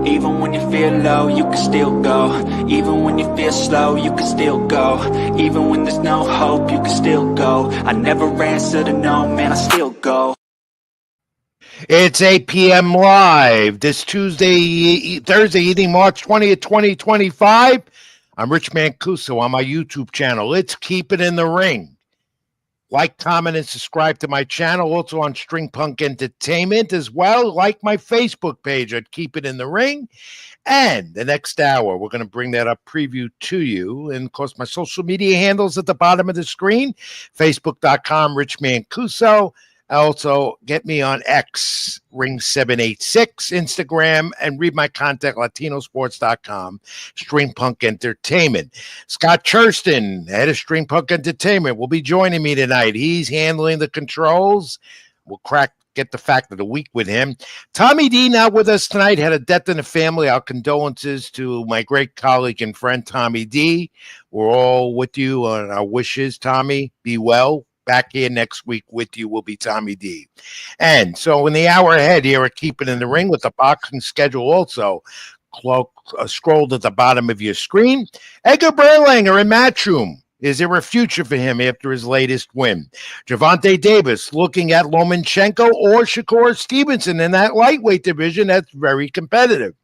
Even when you feel low, you can still go. Even when you feel slow, you can still go. Even when there's no hope, you can still go. I never answer to no, man, I still go. It's 8 p.m. live this Thursday evening, March 20th, 2025. I'm Rich Mancuso on my YouTube channel. Let's keep it in the ring. Like, comment, and subscribe to my channel. Also on String Punk Entertainment as well. Like my Facebook page at Keep It in the Ring. And the next hour, we're going to bring that up preview to you. And, of course, my social media handles at the bottom of the screen. Facebook.com, Rich Mancuso. Also, get me on X, Ring786, Instagram, and read my content, latinosports.com, String Punk Entertainment. Scott Churston, head of String Punk Entertainment, will be joining me tonight. He's handling the controls. We'll get the fact of the week with him. Tommy D not with us tonight, had a death in the family. Our condolences to my great colleague and friend, Tommy D. We're all with you on our wishes, Tommy. Be well. Back here next week with you will be Tommy D. And so in the hour ahead here at Keep It in the Ring with the boxing schedule also scrolled at the bottom of your screen. Edgar Berlanga in Matchroom. Is there a future for him after his latest win? Gervonta Davis looking at Lomachenko or Shakur Stevenson in that lightweight division that's very competitive.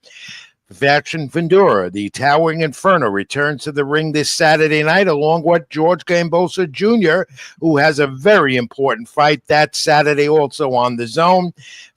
Faction Fundora, the Towering Inferno, returns to the ring this Saturday night along with George Gambosa Jr., who has a very important fight that Saturday also on the Zone.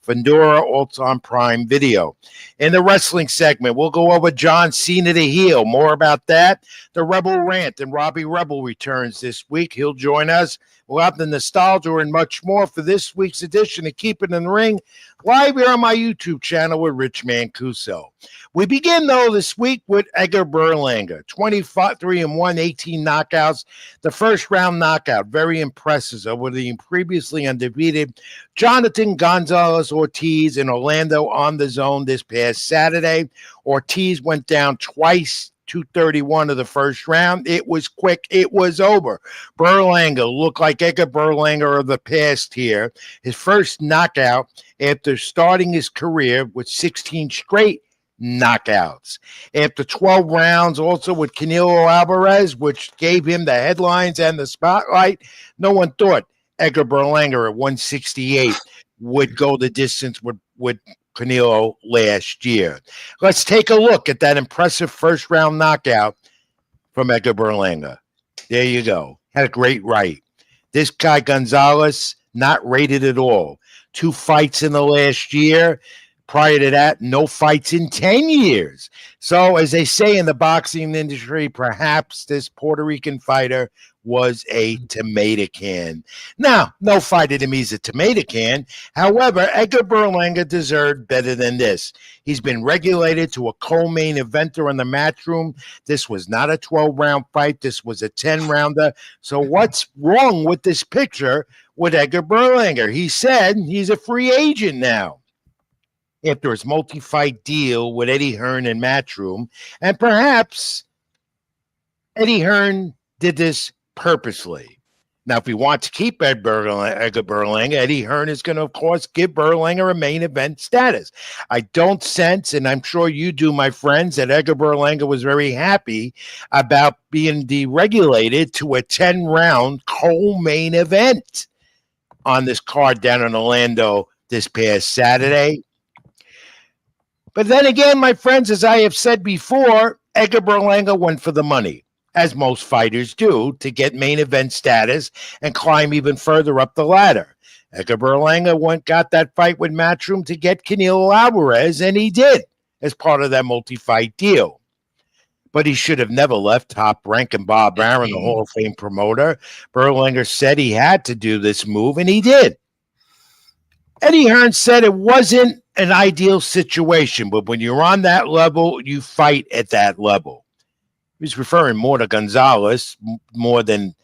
Fundora also on Prime Video. In the wrestling segment, we'll go over John Cena the heel. More about that. The Rebel Rant and Robbie Rebel returns this week. He'll join us. We'll have the nostalgia and much more for this week's edition of Keep It in the Ring, live here on my YouTube channel with Rich Mancuso. We begin, though, this week with Edgar Berlanga, 23-1, 18 knockouts. The first round knockout, very impressive over the previously undefeated Jonathan Gonzalez Ortiz in Orlando on the Zone this past Saturday. Ortiz went down twice. 2:31 of the first round. It was quick. It was over. Berlanga looked like Edgar Berlanga of the past here. His first knockout after starting his career with 16 straight knockouts. After 12 rounds, also with Canelo Alvarez, which gave him the headlines and the spotlight, no one thought Edgar Berlanga at 168 would go the distance with Canelo last year. Let's take a look at that impressive first round knockout from Edgar Berlanga. There you go. Had a great right. This guy Gonzalez, not rated at all. 2 fights in the last year. Prior to that, no fights in 10 years. So, as they say in the boxing industry, perhaps this Puerto Rican fighter was a tomato can. Now, no fighter to me is a tomato can. However, Edgar Berlanga deserved better than this. He's been regulated to a co-main eventer in the Matchroom. This was not a 12-round fight. This was a 10-rounder. So what's wrong with this picture with Edgar Berlanga? He said he's a free agent now after his multi-fight deal with Eddie Hearn and Matchroom. And perhaps Eddie Hearn did this purposely. Now, if we want to keep Edgar Berlanga, Eddie Hearn is going to, of course, give Berlanga a main event status. I don't sense, and I'm sure you do, my friends, that Edgar Berlanga was very happy about being deregulated to a 10-round co-main event on this card down in Orlando this past Saturday. But then again, my friends, as I have said before, Edgar Berlanga went for the money, as most fighters do, to get main event status and climb even further up the ladder. Edgar Berlanga got that fight with Matchroom to get Canelo Alvarez, and he did, as part of that multi-fight deal. But he should have never left Top Rank and Bob Arum, the Hall of Fame promoter. Berlanga said he had to do this move, and he did. Eddie Hearn said it wasn't an ideal situation, but when you're on that level, you fight at that level. He's referring more to Gonzalez more than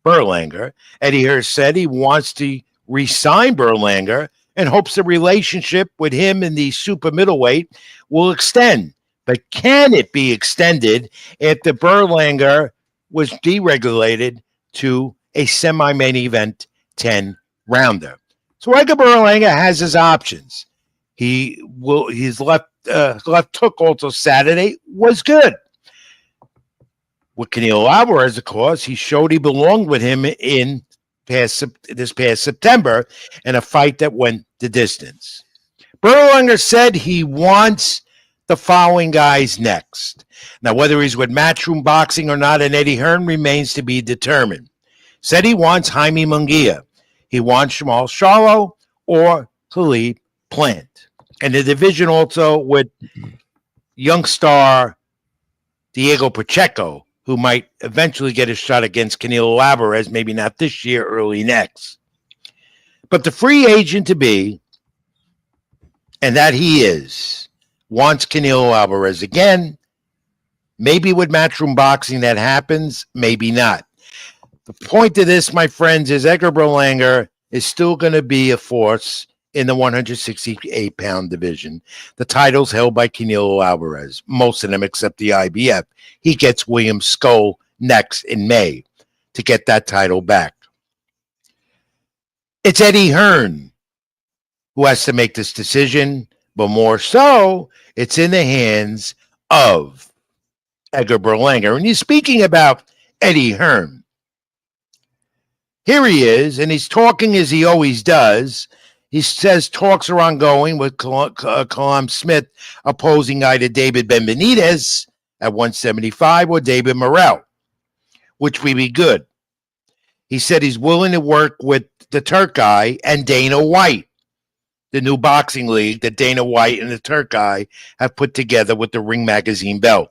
Berlanga. Eddie Hearn said he wants to re-sign Berlanga and hopes the relationship with him in the super middleweight will extend. But can it be extended after Berlanga was deregulated to a semi-main event 10-rounder? So Edgar Berlanga has his options. His left hook also Saturday was good. With Canelo Alvarez, of course, he showed he belonged with him in this past September in a fight that went the distance. Berlanga said he wants the following guys next. Now, whether he's with Matchroom Boxing or not, and Eddie Hearn remains to be determined. Said he wants Jaime Munguia. He wants Jamal Charlo or Khalid Plant. And the division also with young star Diego Pacheco, who might eventually get a shot against Canelo Alvarez, maybe not this year, early next. But the free agent to be, and that he is, wants Canelo Alvarez again. Maybe with Matchroom Boxing that happens, maybe not. The point of this, my friends, is Edgar Berlanga is still going to be a force in the 168-pound division. The title's held by Canelo Alvarez, most of them except the IBF. He gets William Skull next in May to get that title back. It's Eddie Hearn who has to make this decision, but more so, it's in the hands of Edgar Berlanga. And you're speaking about Eddie Hearn. Here he is, and he's talking as he always does. He says talks are ongoing with Callum Smith opposing either David Benavidez at 175 or David Morrell, which would be good. He said he's willing to work with the Turk guy and Dana White, the new boxing league that Dana White and the Turk guy have put together with the Ring Magazine belt.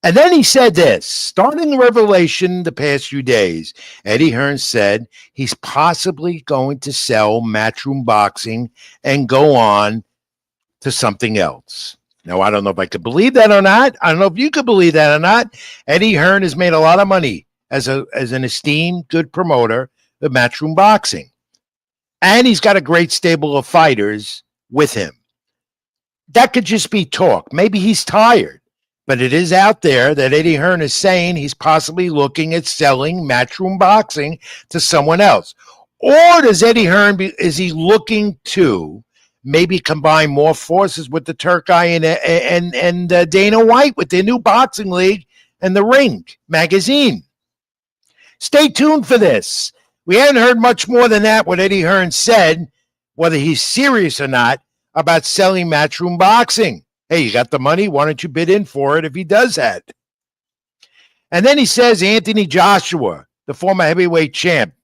And then he said this, starting the revelation the past few days, Eddie Hearn said he's possibly going to sell Matchroom Boxing and go on to something else. Now, I don't know if I could believe that or not. I don't know if you could believe that or not. Eddie Hearn has made a lot of money as an esteemed, good promoter of Matchroom Boxing. And he's got a great stable of fighters with him. That could just be talk. Maybe he's tired. But it is out there that Eddie Hearn is saying he's possibly looking at selling Matchroom Boxing to someone else. Or does Eddie Hearn, is he looking to maybe combine more forces with the Turk guy and Dana White with their new boxing league and the Ring Magazine? Stay tuned for this. We haven't heard much more than that, what Eddie Hearn said, whether he's serious or not, about selling Matchroom Boxing. Hey, you got the money? Why don't you bid in for it if he does that? And then he says Anthony Joshua, the former heavyweight champ,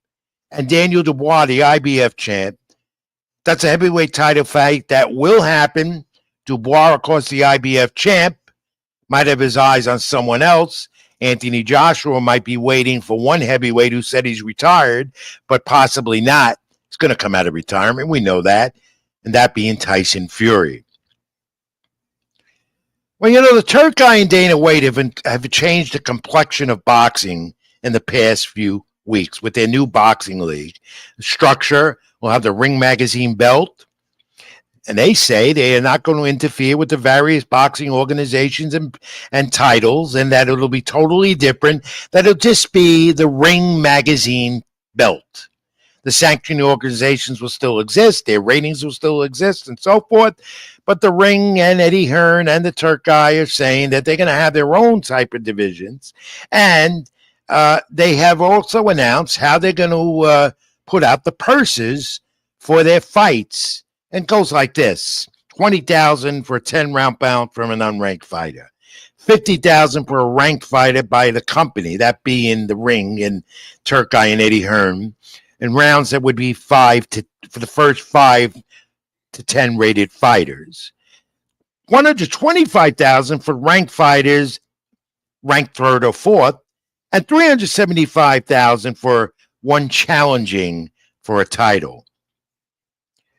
and Daniel Dubois, the IBF champ. That's a heavyweight title fight that will happen. Dubois, of course, the IBF champ, might have his eyes on someone else. Anthony Joshua might be waiting for one heavyweight who said he's retired, but possibly not. He's going to come out of retirement. We know that. And that being Tyson Fury. Well, you know, the Turk guy and Dana White have changed the complexion of boxing in the past few weeks with their new boxing league. The structure will have the Ring Magazine belt. And they say they are not going to interfere with the various boxing organizations and titles, and that it'll be totally different, that it'll just be the Ring Magazine belt. The sanctioning organizations will still exist, their ratings will still exist, and so forth. But the Ring and Eddie Hearn and the Turk guy are saying that they're going to have their own type of divisions. And they have also announced how they're going to put out the purses for their fights. And it goes like this: $20,000 for a 10-round bout from an unranked fighter, $50,000 for a ranked fighter by the company, that being the Ring and Turk guy and Eddie Hearn, and rounds that would be for the first 5 to 10 rated fighters. $125,000 for ranked fighters, ranked 3rd or 4th, and $375,000 for one challenging for a title.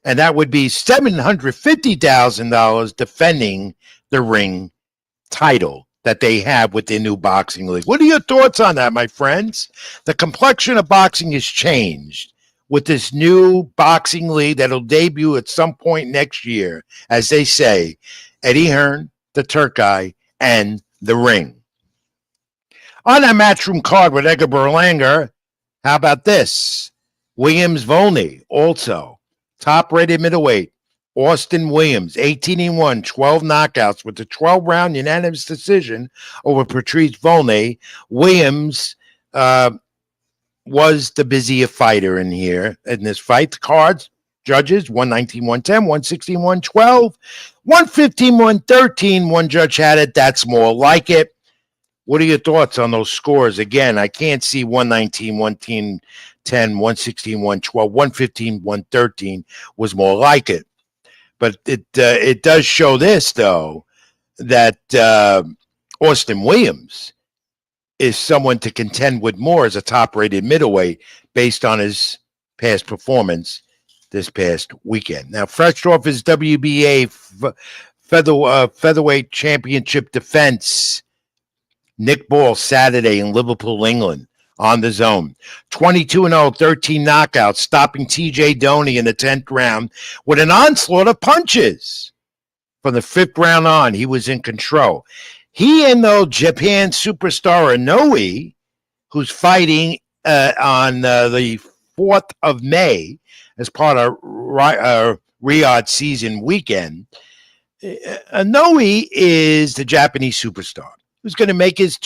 And that would be $750,000 defending the Ring title that they have with their new boxing league. What are your thoughts on that, my friends? The complexion of boxing has changed with this new boxing league that'll debut at some point next year, as they say, Eddie Hearn, the Turk guy, and the Ring. On that Matchroom card with Edgar Berlanga, how about this? Williams Volney, also top-rated middleweight, Austin Williams, 18-1, 12 knockouts with the 12-round unanimous decision over Patrice Volney. Williams was the busier fighter in this fight. The cards, judges, 119, 110, 116, 112, 115, 113. One judge had it. That's more like it. What are your thoughts on those scores? Again, I can't see 119, 110, 116, 112, 115, 113 was more like it. But it does show this, though, that Austin Williams is someone to contend with more as a top-rated middleweight based on his past performance this past weekend. Now, fresh off his WBA featherweight championship defense, Nick Ball Saturday in Liverpool, England, on the zone. 22-0, 13 knockouts, stopping TJ Doney in the 10th round with an onslaught of punches. From the 5th round on, he was in control. He and the Japan superstar Inoue, who's fighting on the 4th of May as part of Riyadh season weekend, Inoue is the Japanese superstar who's going to make his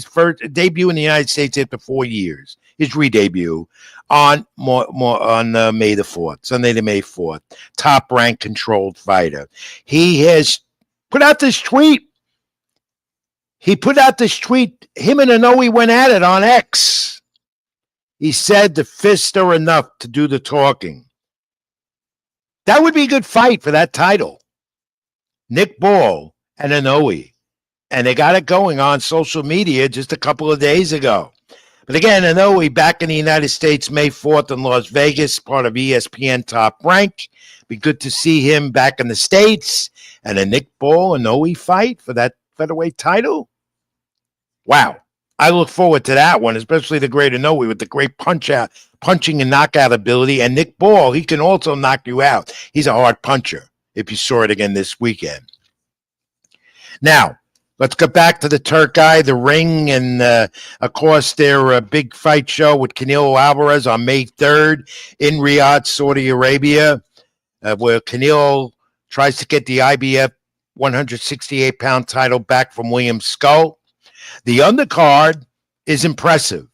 first debut in the United States after 4 years, his re-debut on May the 4th, Sunday the May 4th, top-ranked controlled fighter. He has put out this tweet. Him and Inoue went at it on X. He said the fists are enough to do the talking. That would be a good fight for that title. Nick Ball and Inoue. And they got it going on social media just a couple of days ago. But again, Inoue back in the United States May 4th in Las Vegas, part of ESPN Top Rank. Be good to see him back in the States. And a Nick Ball Inoue fight for that featherweight title. Wow. I look forward to that one, especially the great Inoue with the great punching and knockout ability. And Nick Ball, he can also knock you out. He's a hard puncher, if you saw it again this weekend. Now, let's get back to the Turk guy, the ring, and, of course, their big fight show with Canelo Alvarez on May 3rd in Riyadh, Saudi Arabia, where Canelo tries to get the IBF 168-pound title back from William Skull. The undercard is impressive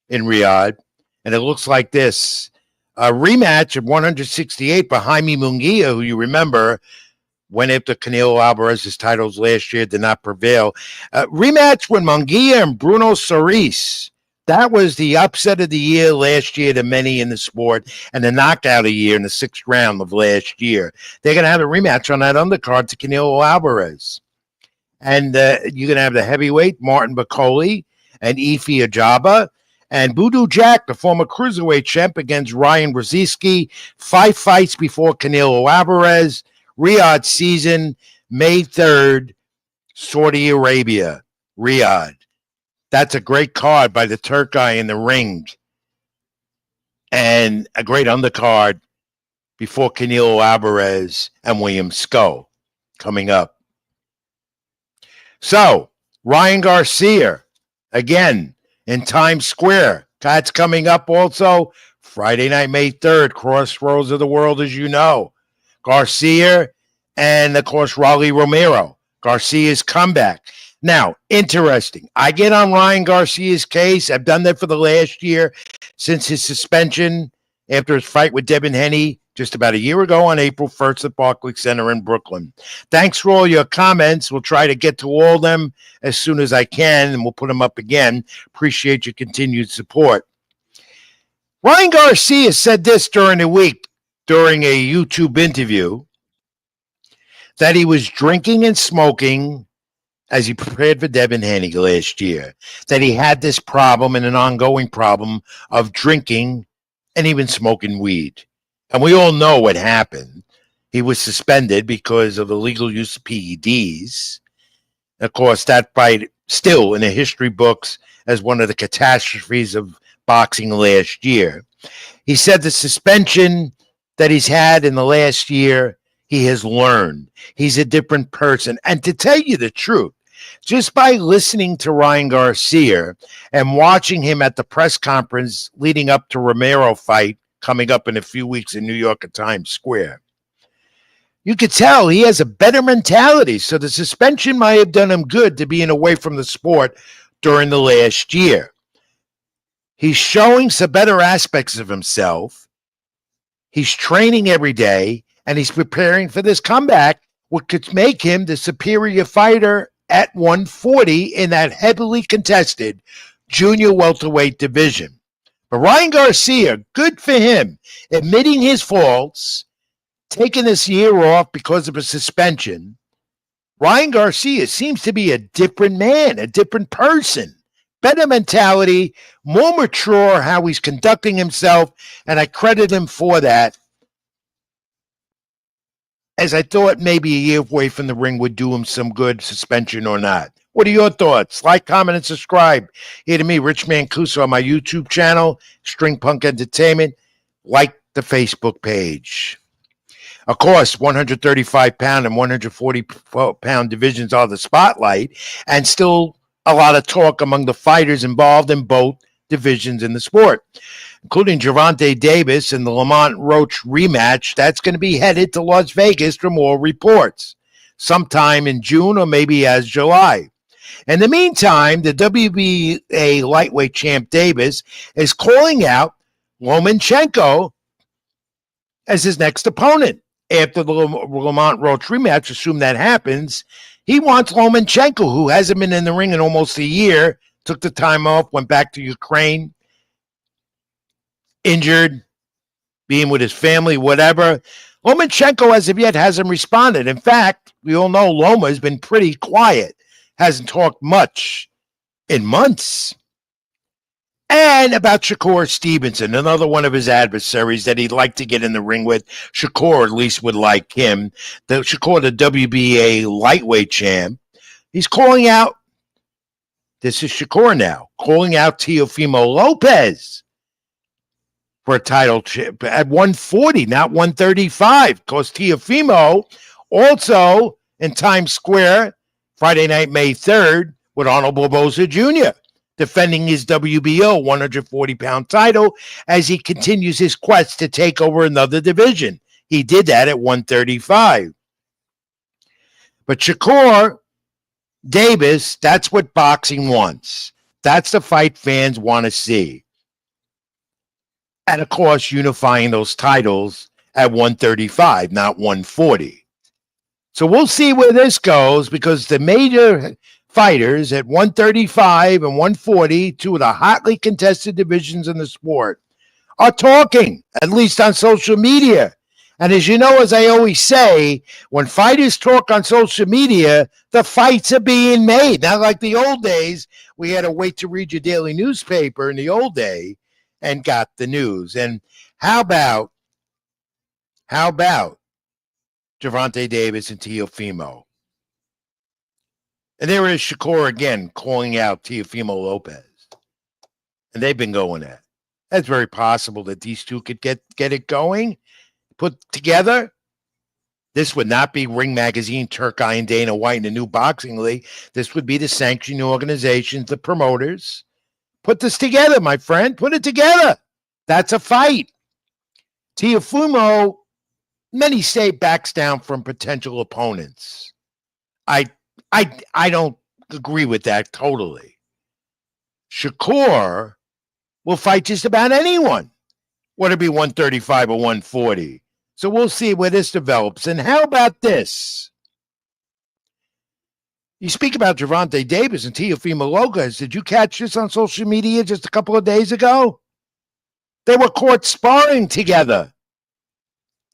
in Riyadh, and it looks like this. A rematch of 168 for Jaime Munguia, who you remember went after Canelo Alvarez's titles last year, did not prevail. Rematch with Munguia and Bruno Soares. That was the upset of the year last year to many in the sport, and the knockout of the year in the 6th round of last year. They're going to have a rematch on that undercard to Canelo Alvarez. And you're going to have the heavyweight, Martin Bakole and Ife Ajaba. And Voodoo Jack, the former cruiserweight champ, against Ryan Brzezinski. 5 fights before Canelo Alvarez. Riyadh season, May 3rd, Saudi Arabia, Riyadh. That's a great card by the Turk guy in the ring. And a great undercard before Canelo Alvarez and William Skull coming up. So, Ryan Garcia, again, in Times Square. That's coming up also Friday night, May 3rd, Crossroads of the World, as you know. Garcia and, of course, Rolly Romero. Garcia's comeback. Now, interesting. I get on Ryan Garcia's case. I've done that for the last year since his suspension after his fight with Devin Haney just about a year ago on April 1st at Barclays Center in Brooklyn. Thanks for all your comments. We'll try to get to all of them as soon as I can, and we'll put them up again. Appreciate your continued support. Ryan Garcia said this during the week, during a YouTube interview, that he was drinking and smoking as he prepared for Devin Haney last year, that he had this problem and an ongoing problem of drinking and even smoking weed. And we all know what happened. He was suspended because of illegal use of PEDs. Of course, that fight still in the history books as one of the catastrophes of boxing last year. He said the suspension that he's had in the last year, he has learned. He's a different person. And to tell you the truth, just by listening to Ryan Garcia and watching him at the press conference leading up to Romero fight coming up in a few weeks in New York at Times Square, You could tell he has a better mentality. So the suspension might have done him good to being away from the sport during the last year. He's showing some better aspects of himself. He's training every day, and he's preparing for this comeback, which could make him the superior fighter at 140 in that heavily contested junior welterweight division. But Ryan Garcia, good for him, admitting his faults, taking this year off because of a suspension. Ryan Garcia seems to be a different man, a different person, better mentality, more mature how he's conducting himself, and I credit him for that, as I thought maybe a year away from the ring would do him some good, suspension or not. What are your thoughts? Like, comment, and subscribe here to me, Rich Mancuso, on my YouTube channel, String Punk Entertainment. Like the Facebook page. Of course, 135-pound and 140-pound divisions are the spotlight, and still a lot of talk among the fighters involved in both divisions in the sport, including Gervonta Davis and the Lamont Roach rematch. That's going to be headed to Las Vegas for more reports, sometime in June or maybe as July. In the meantime, the WBA lightweight champ Davis is calling out Lomachenko as his next opponent. After the Lamont Roach rematch, assume that happens, he wants Lomachenko, who hasn't been in the ring in almost a year, took the time off, went back to Ukraine, injured, being with his family, whatever. Lomachenko, as of yet, hasn't responded. In fact, we all know Loma has been pretty quiet, hasn't talked much in months. And about Shakur Stevenson, another one of his adversaries that he'd like to get in the ring with. Shakur at least would like him. Shakur, the WBA lightweight champ. He's calling out, this is Shakur now, calling out Teofimo Lopez for a title chip at 140, not 135. Because Teofimo also in Times Square, Friday night, May 3rd, with Arnold Barboza Jr., defending his WBO 140-pound title as he continues his quest to take over another division. He did that at 135. But Shakur Davis, that's what boxing wants. That's the fight fans want to see. And, of course, unifying those titles at 135, not 140. So we'll see where this goes, because the major fighters at 135 and 140, two of the hotly contested divisions in the sport, are talking, at least on social media. And as you know, as I always say, when fighters talk on social media, the fights are being made. Not like the old days, we had to wait to read your daily newspaper in the old day and got the news. And how about Gervonta Davis and Teofimo? And there is Shakur again calling out Teofimo Lopez. And they've been going at it. That's very possible that these two could get it going, put together. This would not be Ring Magazine, Turkey, and Dana White in the new boxing league. This would be the sanctioning organizations, the promoters. Put this together, my friend. Put it together. That's a fight. Teofimo, many say, backs down from potential opponents. I don't agree with that totally. Shakur will fight just about anyone, whether it be 135 or 140. So we'll see where this develops. And how about this? You speak about Gervonta Davis and Teofimo Lopez. Did you catch this on social media just a couple of days ago? They were caught sparring together.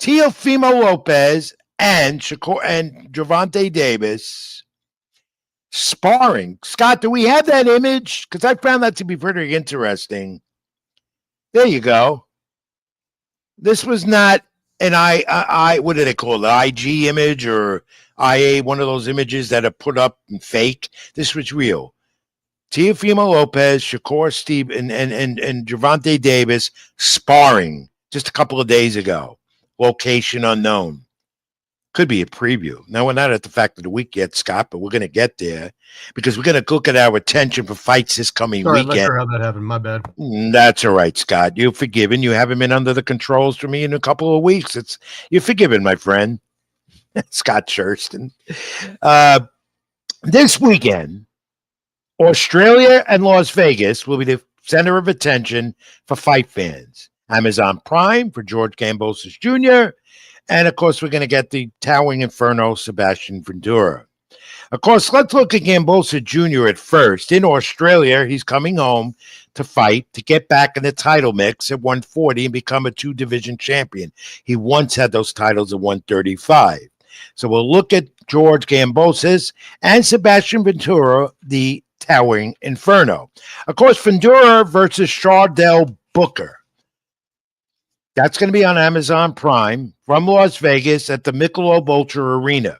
Teofimo Lopez and Shakur and Gervonta Davis sparring. Scott, do we have that image? Because I found that to be pretty interesting. There you go. This was not an what do they call it? IG image or IA, one of those images that are put up and fake. This was real. Teofimo Lopez, Shakur Steve, and Gervonta Davis sparring just a couple of days ago. Location unknown. Could be a preview. Now, we're not at the fact of the week yet, Scott, but we're going to get there because we're going to look at our attention for fights this coming weekend. I'm not sure how that happened. My bad. That's all right, Scott. You're forgiven. You haven't been under the controls for me in a couple of weeks. You're forgiven, my friend. Scott Shurston. This weekend, Australia and Las Vegas will be the center of attention for fight fans. Amazon Prime for George Kambosos Jr., and of course, we're going to get the towering inferno, Sebastian Ventura. Of course, let's look at Kambosos Jr. at first. In Australia, he's coming home to fight to get back in the title mix at 140 and become a two-division champion. He once had those titles at 135. So we'll look at George Kambosos and Sebastian Ventura, the towering inferno. Of course, Ventura versus Shardell Booker. That's going to be on Amazon Prime from Las Vegas at the Michelob Ultra Arena.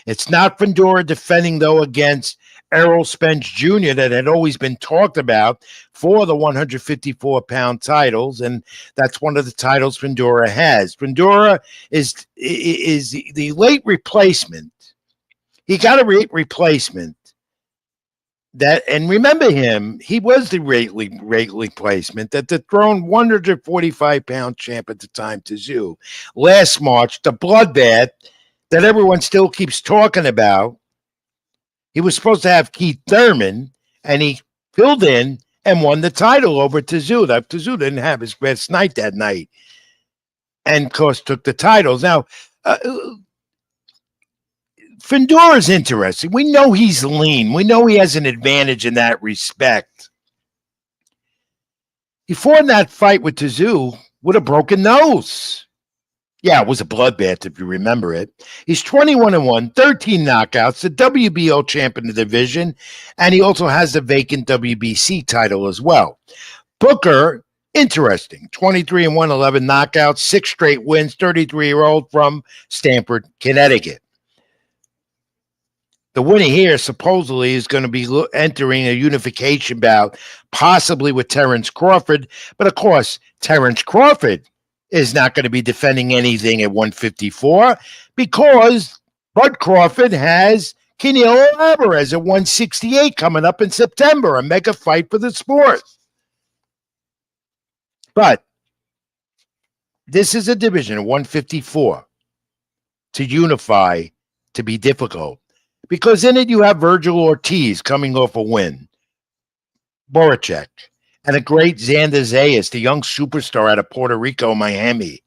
It's not Ventura defending, though, against Errol Spence Jr. that had always been talked about for the 154-pound titles, and that's one of the titles Ventura has. Ventura is the late replacement. He got a replacement. That, and remember him, he was the rate replacement that dethroned 145-pound champ at the time, Tszyu. Last March, the bloodbath that everyone still keeps talking about. He was supposed to have Keith Thurman, and he filled in and won the title over Tszyu. Tszyu didn't have his best night that night, and of course took the titles. Now, Vendora's interesting. We know he's lean. We know he has an advantage in that respect. He fought in that fight with Tszyu with a broken nose. Yeah, it was a bloodbath if you remember it. He's 21-1, 13 knockouts, the WBO champ in the division, and he also has the vacant WBC title as well. Booker, interesting, 23-1, 11 knockouts, 6 straight wins, 33-year-old from Stamford, Connecticut. The winner here supposedly is going to be entering a unification bout, possibly with Terrence Crawford. But of course, Terrence Crawford is not going to be defending anything at 154 because Bud Crawford has Canelo Alvarez at 168 coming up in September, a mega fight for the sport. But this is a division of 154 to unify to be difficult. Because in it, you have Virgil Ortiz coming off a win, Boracek, and a great Xander Zayas, the young superstar out of Puerto Rico, Miami,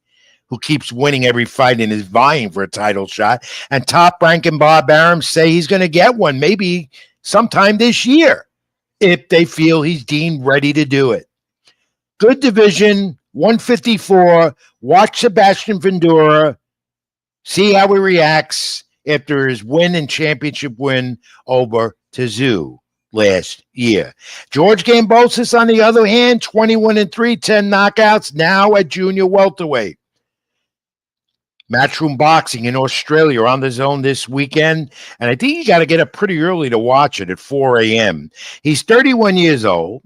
who keeps winning every fight and is vying for a title shot. And Top Rank and Bob Arum say he's going to get one, maybe sometime this year, if they feel he's deemed ready to do it. Good division, 154. Watch Sebastian Ventura. See how he reacts after his win and championship win over Tszyu last year. George Kambosos, on the other hand, 21-3, 10 knockouts, now at junior welterweight. Matchroom Boxing in Australia on the zone this weekend, and I think you got to get up pretty early to watch it at 4 a.m. He's 31 years old,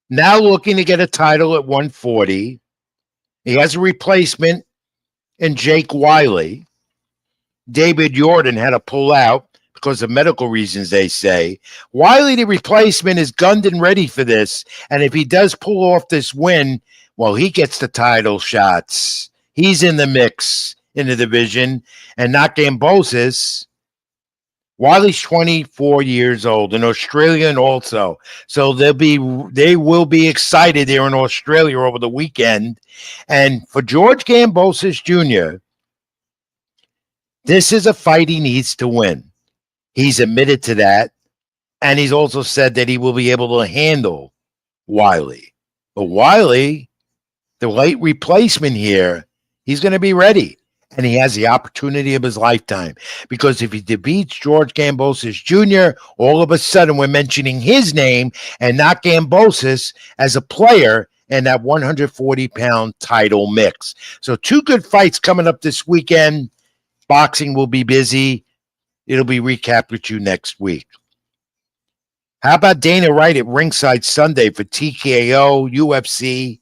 now looking to get a title at 140. He has a replacement in Jake Wiley. David Jordan had to pull out because of medical reasons, they say. Wiley, the replacement, is gunned and ready for this. And if he does pull off this win, well, he gets the title shots. He's in the mix in the division. And not Kambosos. Wiley's 24 years old, an Australian also. So they will be excited there in Australia over the weekend. And for George Kambosos Jr., this is a fight he needs to win. He's admitted to that. And he's also said that he will be able to handle Wiley. But Wiley, the late replacement here, he's going to be ready. And he has the opportunity of his lifetime. Because if he defeats George Kambosos Jr., all of a sudden we're mentioning his name and not Kambosos as a player in that 140-pound title mix. So 2 good fights coming up this weekend. Boxing will be busy. It'll be recapped with you next week. How about Dana White at ringside Sunday for TKO, UFC,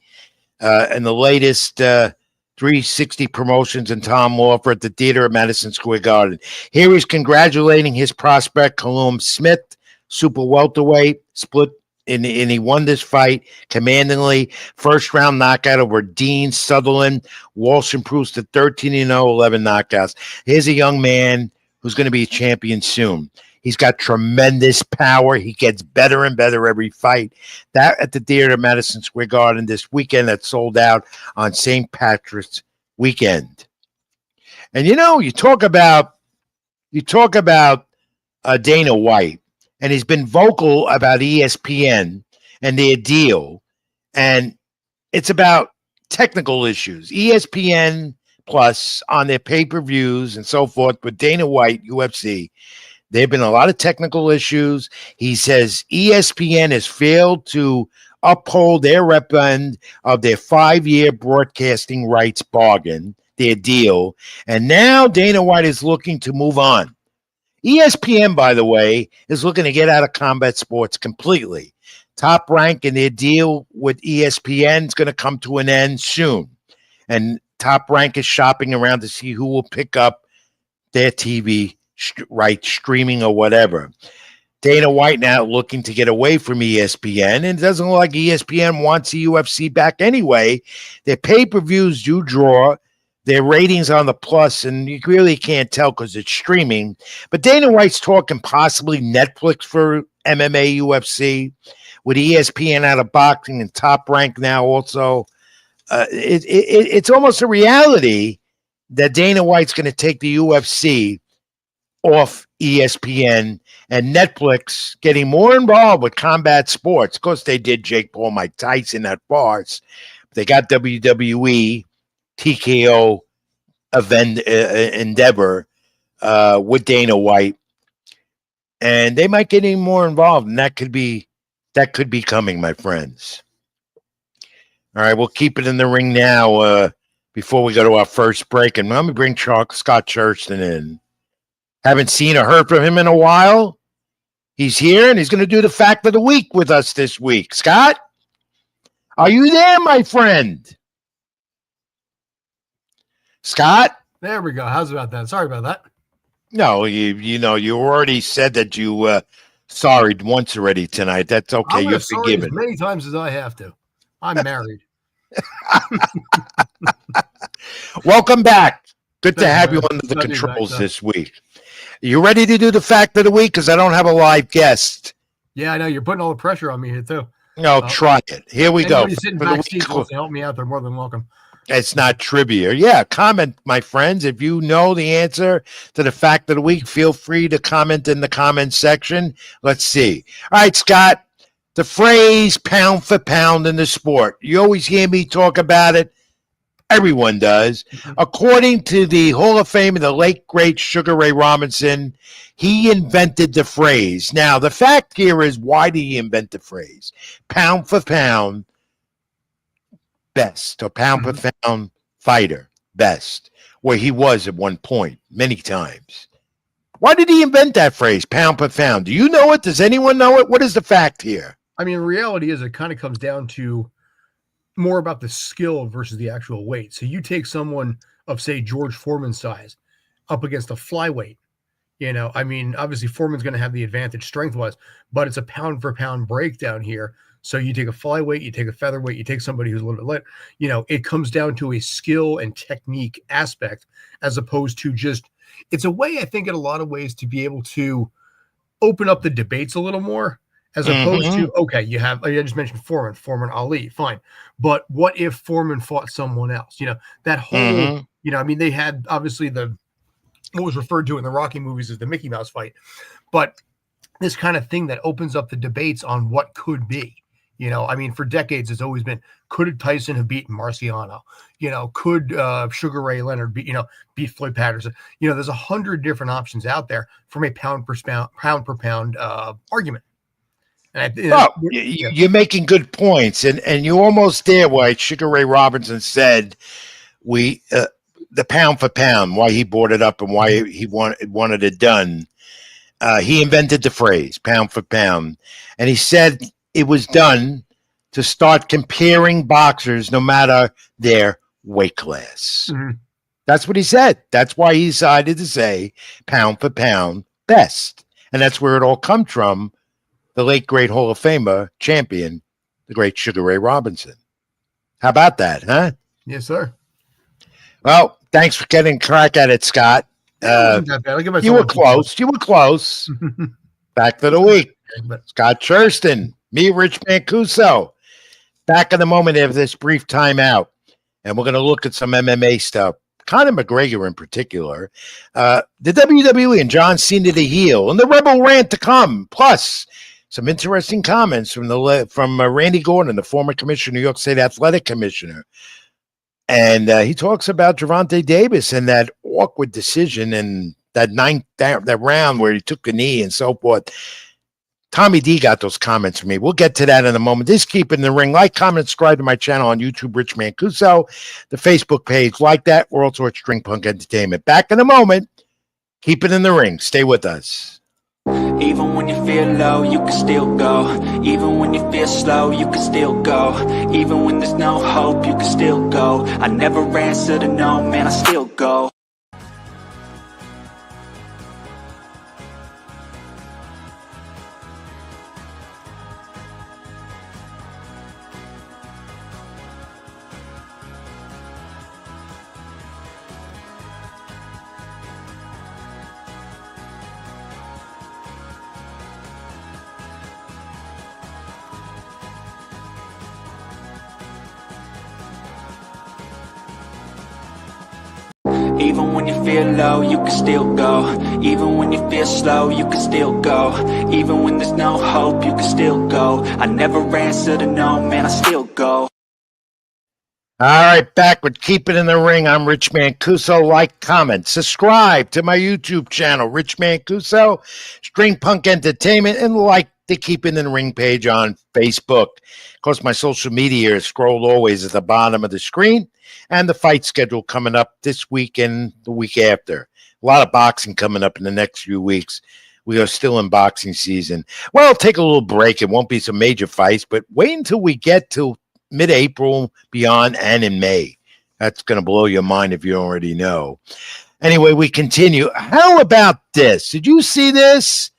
and the latest 360 promotions and Tom Lawfer at the theater at Madison Square Garden. Here he's congratulating his prospect, Callum Smith, super welterweight, split and he won this fight commandingly. First round knockout over Dean Sutherland. Walsh improves to 13-0, 11 knockouts. Here's a young man who's going to be a champion soon. He's got tremendous power. He gets better and better every fight. That at the Theater of Madison Square Garden this weekend, that sold out on St. Patrick's weekend. And you talk about Dana White, and he's been vocal about ESPN and their deal, and it's about technical issues. ESPN Plus on their pay-per-views and so forth with Dana White, UFC. There have been a lot of technical issues. He says ESPN has failed to uphold their end of their 5-year broadcasting rights bargain, their deal, and now Dana White is looking to move on. ESPN, by the way, is looking to get out of combat sports completely. Top Rank and their deal with ESPN is going to come to an end soon, and Top Rank is shopping around to see who will pick up their TV streaming or whatever. Dana White now looking to get away from ESPN, and it doesn't look like ESPN wants the UFC back anyway. Their pay-per-views do draw. Their ratings on the Plus, and you really can't tell because it's streaming. But Dana White's talking possibly Netflix for MMA, UFC, with ESPN out of boxing and Top Rank now also. It's almost a reality that Dana White's going to take the UFC off ESPN, and Netflix getting more involved with combat sports. Of course, they did Jake Paul, Mike Tyson at bars. They got WWE, TKO event endeavor with Dana White, and they might get even more involved, and that could be coming, my friends. All right, we'll keep it in the ring now before we go to our first break, and let me bring Scott Churston in. Haven't seen or heard from him in a while. He's here, and he's going to do the fact of the week with us this week. Scott, are you there, my friend? Scott? There we go. How's about that? Sorry about that. No, you already said that you sorry once already tonight. That's okay. You're forgiven. As many times as I have to. I'm married. Welcome back. Good to have you under the controls this week. You ready to do the fact of the week? Because I don't have a live guest. Yeah, I know. You're putting all the pressure on me here, too. No, try it. Here we go. Sitting backstage to help me out, they're more than welcome. It's not trivia. Yeah, comment, my friends. If you know the answer to the fact of the week, feel free to comment in the comment section. Let's see. All right, Scott, the phrase pound for pound in the sport. You always hear me talk about it. Everyone does. According to the Hall of Fame of the late, great Sugar Ray Robinson, he invented the phrase. Now, the fact here is, why did he invent the phrase? Pound for pound, best, or pound per pound fighter, best, where he was at one point, many times. Why did he invent that phrase, pound per pound? Do you know it? Does anyone know it? What is the fact here? I mean, the reality is it kind of comes down to more about the skill versus the actual weight. So you take someone of, say, George Foreman's size up against a flyweight. I mean, obviously Foreman's going to have the advantage strength-wise, but it's a pound-for-pound breakdown here. So you take a flyweight, you take a featherweight, you take somebody who's a little bit light. It comes down to a skill and technique aspect as opposed to just – it's a way, I think, in a lot of ways to be able to open up the debates a little more. As opposed to, okay, you have, I just mentioned Foreman, Ali, fine. But what if Foreman fought someone else? That whole, I mean, they had obviously what was referred to in the Rocky movies as the Mickey Mouse fight. But this kind of thing that opens up the debates on what could be. I mean, for decades, it's always been, could Tyson have beaten Marciano? Could Sugar Ray Leonard beat Floyd Patterson? There's 100 different options out there from a pound per pound argument. You're making good points, and you're almost there. Why Sugar Ray Robinson said the pound for pound, why he brought it up and why he wanted it done. He invented the phrase pound for pound, and he said it was done to start comparing boxers no matter their weight class. That's what he said. That's why he decided to say pound for pound best, and that's where it all comes from. the late great Hall of Famer champion, the great Sugar Ray Robinson. How about that, huh? Yes, sir. Well, thanks for getting a crack at it, Scott. It wasn't that bad. I'll give You myself were close. You were close. but Back to the week. Scott Churston, me, Rich Mancuso. Back in a moment after this brief timeout. And we're going to look at some MMA stuff. Conor McGregor in particular. The WWE and John Cena the heel. And the Rebel rant to come. Plus, some interesting comments from Randy Gordon, the former commissioner, New York State Athletic Commissioner. And he talks about Gervonta Davis and that awkward decision and that round where he took a knee and so forth. Tommy D got those comments from me. We'll get to that in a moment. This Keep in the Ring. Like, comment, subscribe to my channel on YouTube, Rich Mancuso. The Facebook page, like that. We're also at String Punk Entertainment. Back in a moment. Keep it in the ring. Stay with us. Even when you feel low, you can still go. Even when you feel slow, you can still go. Even when there's no hope, you can still go. I never answer to no, man, I still go. Even when you feel low, you can still go. Even when you feel slow, you can still go. Even when there's no hope, you can still go. I never answer to no, man, I still go. All right, back with Keep It in the Ring. I'm Rich Mancuso. Like, comment, subscribe to my YouTube channel, Rich Mancuso, String Punk Entertainment, and like the Keep It in the Ring page on Facebook. Of course, my social media is scrolled always at the bottom of the screen, and the fight schedule coming up this week and the week after. A lot of boxing coming up in the next few weeks. We are still in boxing season. Well, take a little break. It won't be some major fights, but wait until we get to mid-April, beyond, and in May. That's going to blow your mind if you already know. Anyway, we continue. How about this? Did you see this?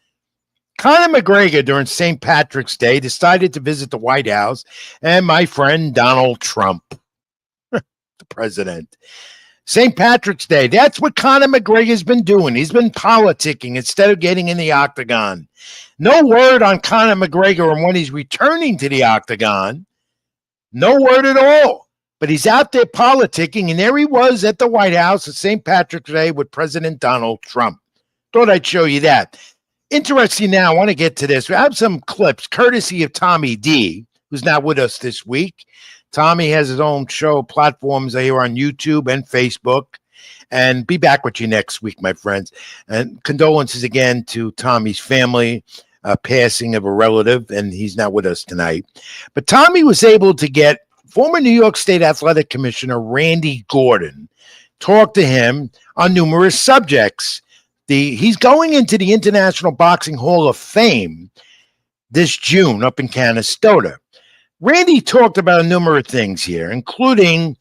Conor McGregor, during St. Patrick's Day, decided to visit the White House and my friend Donald Trump, the president. St. Patrick's Day, that's what Conor McGregor's been doing. He's been politicking instead of getting in the octagon. No word on Conor McGregor and when he's returning to the octagon. No word at all. But he's out there politicking, and there he was at the White House at St. Patrick's Day with President Donald Trump. Thought I'd show you that. Interesting now, I want to get to this. We have some clips courtesy of Tommy D, who's not with us this week. Tommy has his own show platforms here on YouTube and Facebook. And be back with you next week, my friends. And condolences again to Tommy's family. Passing of a relative, and he's not with us tonight. But Tommy was able to get former New York State Athletic Commissioner Randy Gordon, talk to him on numerous subjects. He's going into the International Boxing Hall of Fame this June up in Canastota. Randy talked about a number of things here, including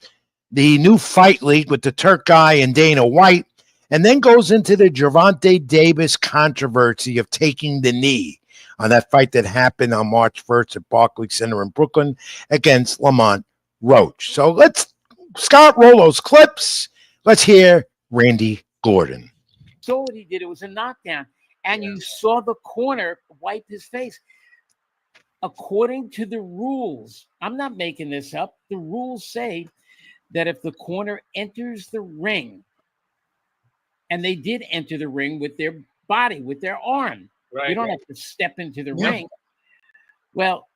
the new fight league with the Turk guy and Dana White, and then goes into the Gervonta Davis controversy of taking the knee on that fight that happened on March 1st at Barclays Center in Brooklyn against Lamont Roach. So Scott, roll those clips. Let's hear Randy Gordon. Saw what he did. It was a knockdown. And you saw the corner wipe his face. According to the rules, I'm not making this up. The rules say that if the corner enters the ring, and they did enter the ring with their body, with their arm. Right, you don't have to step into the ring. Well,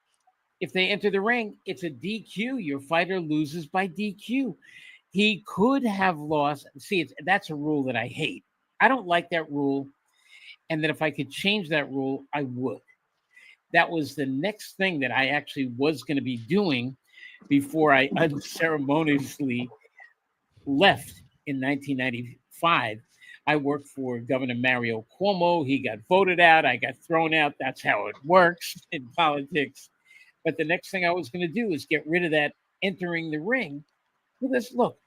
if they enter the ring, it's a DQ. Your fighter loses by DQ. He could have lost. See, that's a rule that I hate. I don't like that rule. And that if I could change that rule, I would. That was the next thing that I actually was going to be doing before I unceremoniously left in 1995. I worked for Governor Mario Cuomo. He got voted out. I got thrown out. That's how it works in politics. But the next thing I was going to do is get rid of that entering the ring. Because look,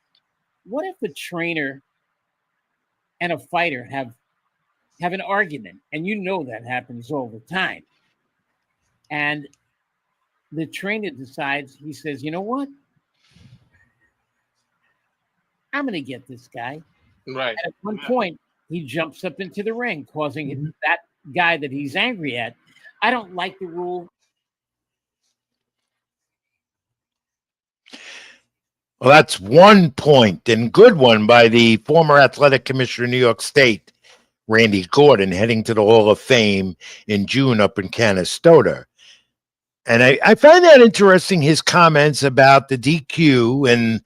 what if a trainer and a fighter have an argument? And you know that happens all the time. And the trainer decides, he says, you know what? I'm going to get this guy. Right. And at one point, he jumps up into the ring, causing that guy that he's angry at. I don't like the rule. Well, that's one point, and good one by the former athletic commissioner of New York State, Randy Gordon, heading to the Hall of Fame in June up in Canastota. And I find that interesting, his comments about the DQ and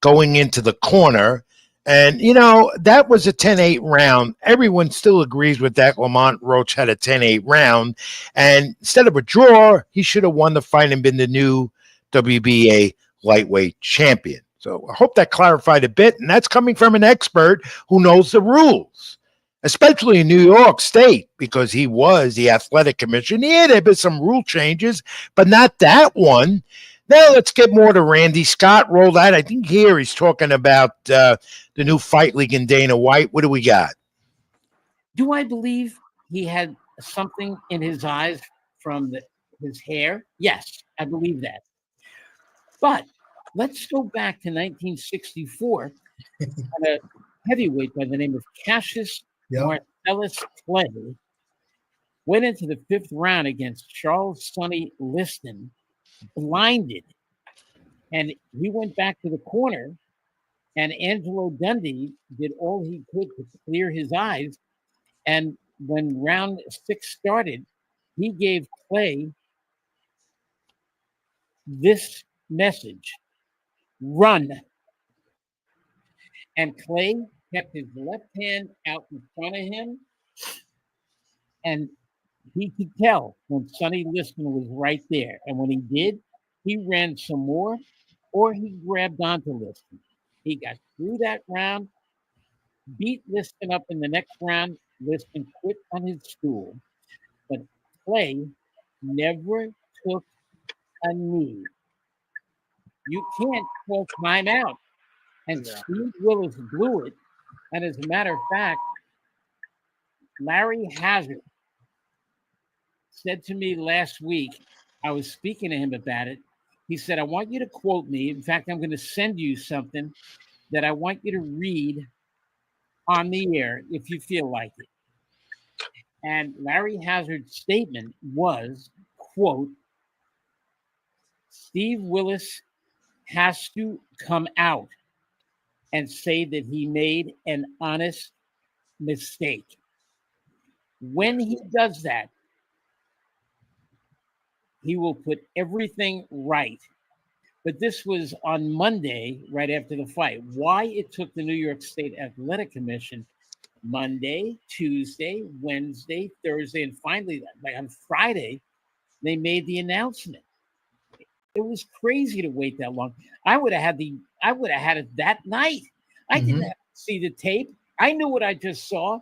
going into the corner. And, you know, that was a 10-8 round. Everyone still agrees with that. Lamont Roach had a 10-8 round. And instead of a draw, he should have won the fight and been the new WBA lightweight champion. So I hope that clarified a bit. And that's coming from an expert who knows the rules, especially in New York State, because he was the athletic commissioner. Yeah, there have been some rule changes, but not that one. Now let's get more to Randy Scott. Roll that. I think here he's talking about the new fight league in Dana White. What do we got? Do I believe he had something in his eyes from his hair? Yes, I believe that. But let's go back to 1964 and a heavyweight by the name of Cassius Marcellus Clay went into the 5th round against Charles Sonny Liston, blinded. And he went back to the corner, and Angelo Dundee did all he could to clear his eyes. And when round 6 started, he gave Clay this message: run. And Clay kept his left hand out in front of him, and he could tell when Sonny Liston was right there. And when he did, he ran some more, or he grabbed onto Liston. He got through that round, beat Liston up in the next round. Liston quit on his stool. But Clay never took a knee. You can't call timeout. And Steve Willis blew it. And as a matter of fact, Larry Hazard said to me last week, I was speaking to him about it. He said, I want you to quote me. In fact, I'm going to send you something that I want you to read on the air if you feel like it. And Larry Hazard's statement was, quote, Steve Willis has to come out and say that he made an honest mistake. When he does that, he will put everything right. But this was on Monday, right after the fight. Why it took the New York State Athletic Commission Monday, Tuesday, Wednesday, Thursday, and finally, like on Friday, they made the announcement. It was crazy to wait that long. I would have had it that night. I didn't have to see the tape. I knew what I just saw.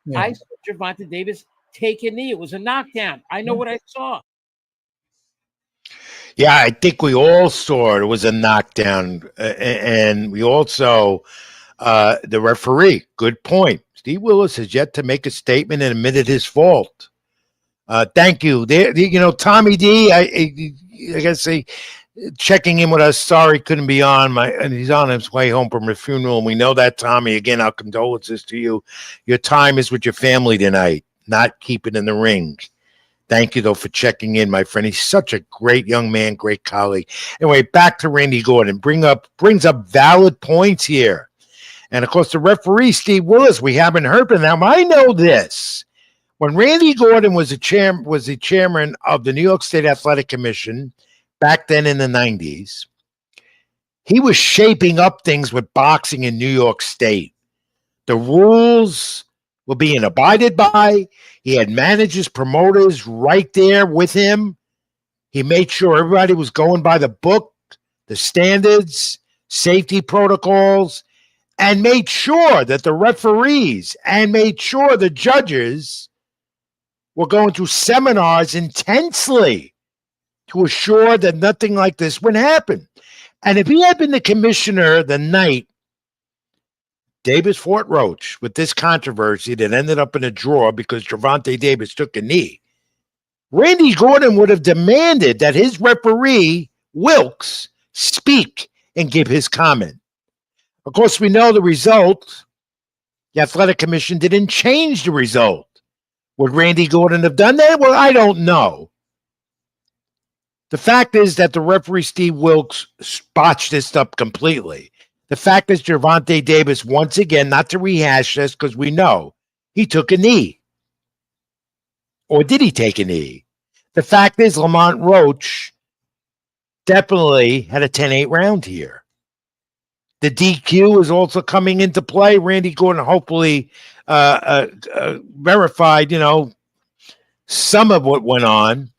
Yeah. I saw Gervonta Davis take a knee. It was a knockdown. I know what I saw. Yeah, I think we all saw it was a knockdown. And we also, the referee, good point. Steve Willis has yet to make a statement and admitted his fault. Thank you. Tommy D, I gotta say, checking in with us. Sorry, couldn't be on. And he's on his way home from a funeral. And we know that, Tommy. Again, our condolences to you. Your time is with your family tonight, not keeping in the ring. Thank you, though, for checking in, my friend. He's such a great young man, great colleague. Anyway, back to Randy Gordon. Brings up valid points here. And, of course, the referee, Steve Willis, we haven't heard from him. I know this. When Randy Gordon was the chairman of the New York State Athletic Commission back then in the 90s, he was shaping up things with boxing in New York State. The rules were being abided by. He had managers, promoters right there with him. He made sure everybody was going by the book, the standards, safety protocols, and made sure that the referees and made sure the judges were going through seminars intensely to assure that nothing like this would happen. And if he had been the commissioner the night Davis fought Roach with this controversy that ended up in a draw because Gervonta Davis took a knee, Randy Gordon would have demanded that his referee, Wilkes, speak and give his comment. Of course, we know the result. The Athletic Commission didn't change the result. Would Randy Gordon have done that? Well, I don't know. The fact is that the referee, Steve Wilkes, botched this up completely. The fact is Gervonta Davis, once again, not to rehash this because we know, he took a knee. Or did he take a knee? The fact is Lamont Roach definitely had a 10-8 round here. The DQ is also coming into play. Randy Gordon hopefully verified, some of what went on.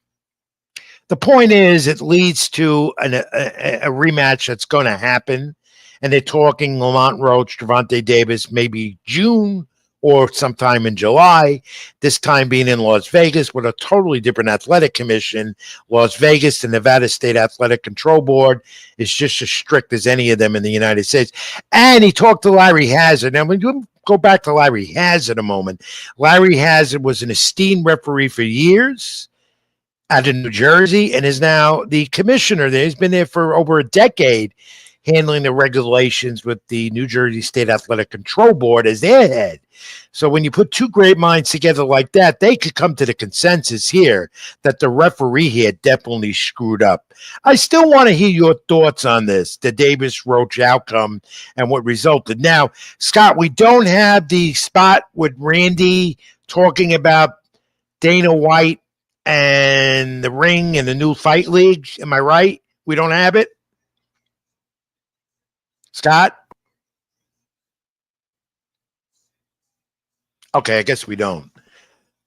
The point is it leads to a rematch that's going to happen, and they're talking Lamont Roach, Gervonta Davis, maybe June or sometime in July, this time being in Las Vegas with a totally different athletic commission. Las Vegas, the Nevada State Athletic Control Board, is just as strict as any of them in the United States. And he talked to Larry Hazard. Now, when you go back to Larry Hazard a moment, Larry Hazard was an esteemed referee for years out of New Jersey and is now the commissioner there. He's been there for over a decade, handling the regulations with the New Jersey State Athletic Control Board as their head. So when you put two great minds together like that, they could come to the consensus here that the referee here definitely screwed up. I still want to hear your thoughts on this, the Davis-Roach outcome and what resulted. Now, Scott, we don't have the spot with Randy talking about Dana White and the ring and the new fight league. Am I right? We don't have it? Scott? Okay, I guess we don't.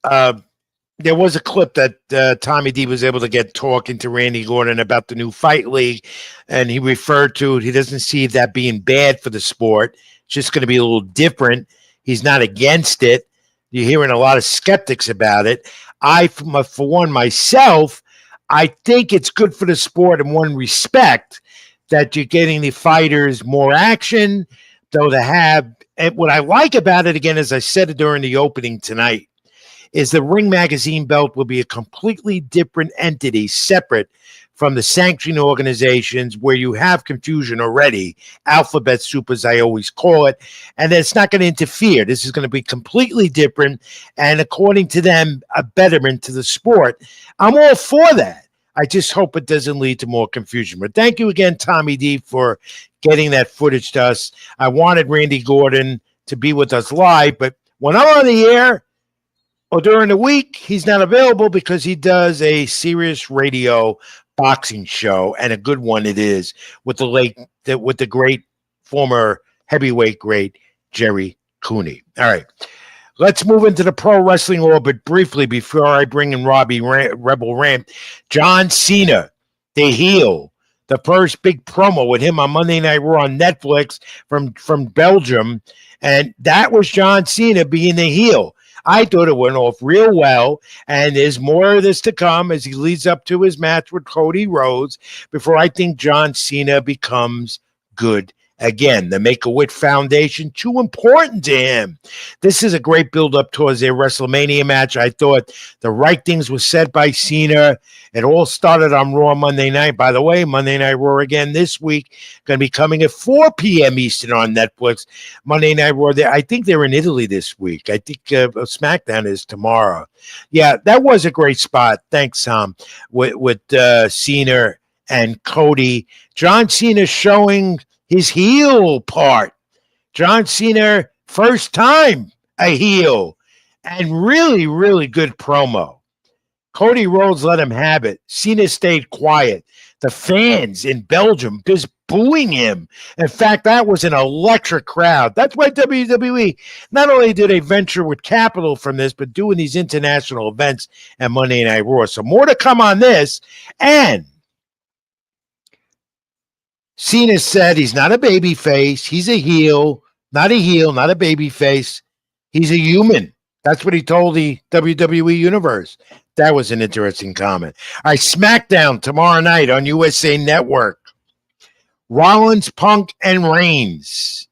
There was a clip that Tommy D was able to get talking to Randy Gordon about the new fight league, and he referred to it. He doesn't see that being bad for the sport. It's just going to be a little different. He's not against it. You're hearing a lot of skeptics about it. For one, myself, I think it's good for the sport in one respect, that you're getting the fighters more action, though to have. And what I like about it, again, as I said during the opening tonight, is the Ring Magazine belt will be a completely different entity, separate from the sanctioning organizations where you have confusion already, alphabet soup, as I always call it, and it's not going to interfere. This is going to be completely different, and according to them, a betterment to the sport. I'm all for that. I just hope it doesn't lead to more confusion. But thank you again, Tommy D, for getting that footage to us. I wanted Randy Gordon to be with us live, but when I'm on the air or during the week, he's not available because he does a Sirius radio boxing show, and a good one it is, with the great former heavyweight great Jerry Cooney. All right. Let's move into the pro wrestling orbit briefly before I bring in Robbie Rebel Ramp. John Cena, the heel, the first big promo with him on Monday Night Raw on Netflix from Belgium, and that was John Cena being the heel. I thought it went off real well, and there's more of this to come as he leads up to his match with Cody Rhodes before I think John Cena becomes good again. The Make-A-Wish Foundation, too important to him. This is a great build-up towards their WrestleMania match. I thought the right things were said by Cena. It all started on Raw Monday night. By the way, Monday Night Raw again this week, going to be coming at 4 p.m. Eastern on Netflix. Monday Night Raw, I think they're in Italy this week. I think SmackDown is tomorrow. Yeah, that was a great spot. Thanks, Tom, with Cena and Cody. John Cena showing his heel part. John Cena, first time a heel, and really, really good promo. Cody Rhodes let him have it. Cena stayed quiet. The fans in Belgium just booing him. In fact, that was an electric crowd. That's why WWE, not only did they venture with capital from this, but doing these international events and Monday Night Raw. So more to come on this. And Cena said he's not a baby face. He's a heel, not a baby face. He's a human. That's what he told the WWE Universe. That was an interesting comment. All right, SmackDown tomorrow night on USA Network. Rollins, Punk, and Reigns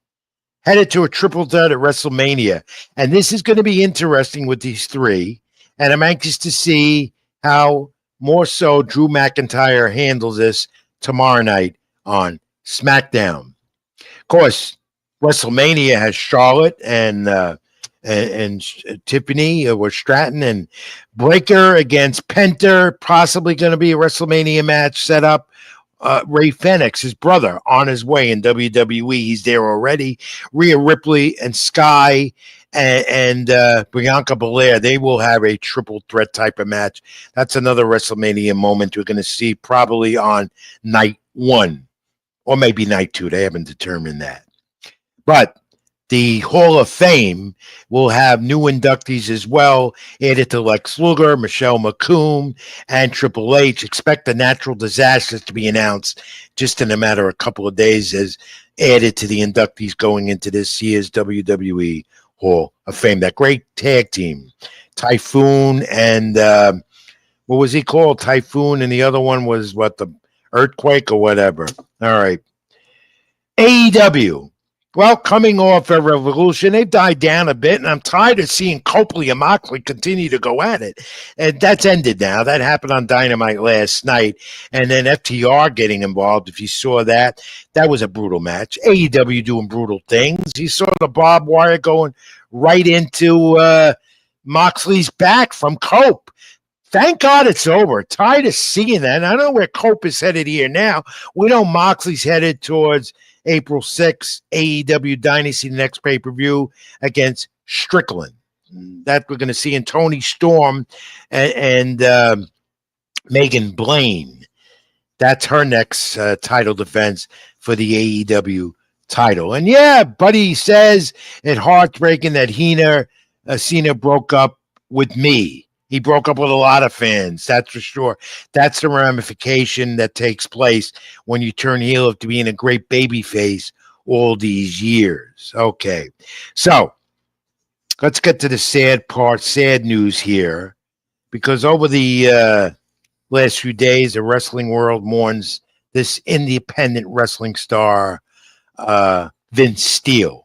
headed to a triple threat at WrestleMania. And this is going to be interesting with these three. And I'm anxious to see how more so Drew McIntyre handles this tomorrow night on SmackDown. Of course, WrestleMania has Charlotte and Tiffany or Stratton and Breaker against Penta, possibly going to be a WrestleMania match set up. Ray Fenix, his brother, on his way in WWE. He's there already. Rhea Ripley and Sky and Bianca Belair, they will have a triple threat type of match. That's another WrestleMania moment we're going to see probably on night 1 or maybe night 2. They haven't determined that. But the Hall of Fame will have new inductees as well, added to Lex Luger, Michelle McCool, and Triple H. Expect the natural disasters to be announced just in a matter of a couple of days as added to the inductees going into this year's WWE Hall of Fame. That great tag team, Typhoon and what was he called? Typhoon, and the other one was the Earthquake or whatever. All right. AEW. Well, coming off a Revolution, they've died down a bit, and I'm tired of seeing Copley and Moxley continue to go at it. And that's ended now. That happened on Dynamite last night. And then FTR getting involved, if you saw that, that was a brutal match. AEW doing brutal things. You saw the barbed wire going right into Moxley's back from Cope. Thank God it's over. Tired of seeing that. And I don't know where Cope is headed here now. We know Moxley's headed towards April 6th, AEW Dynasty, the next pay-per-view against Strickland. That we're going to see in Tony Storm and Megan Blaine. That's her next title defense for the AEW title. And yeah, Buddy says it's heartbreaking that Cena broke up with me. He broke up with a lot of fans, that's for sure. That's the ramification that takes place when you turn heel after being a great baby face all these years. Okay, so let's get to the sad part, sad news here, because over the last few days, the wrestling world mourns this independent wrestling star, Vince Steele,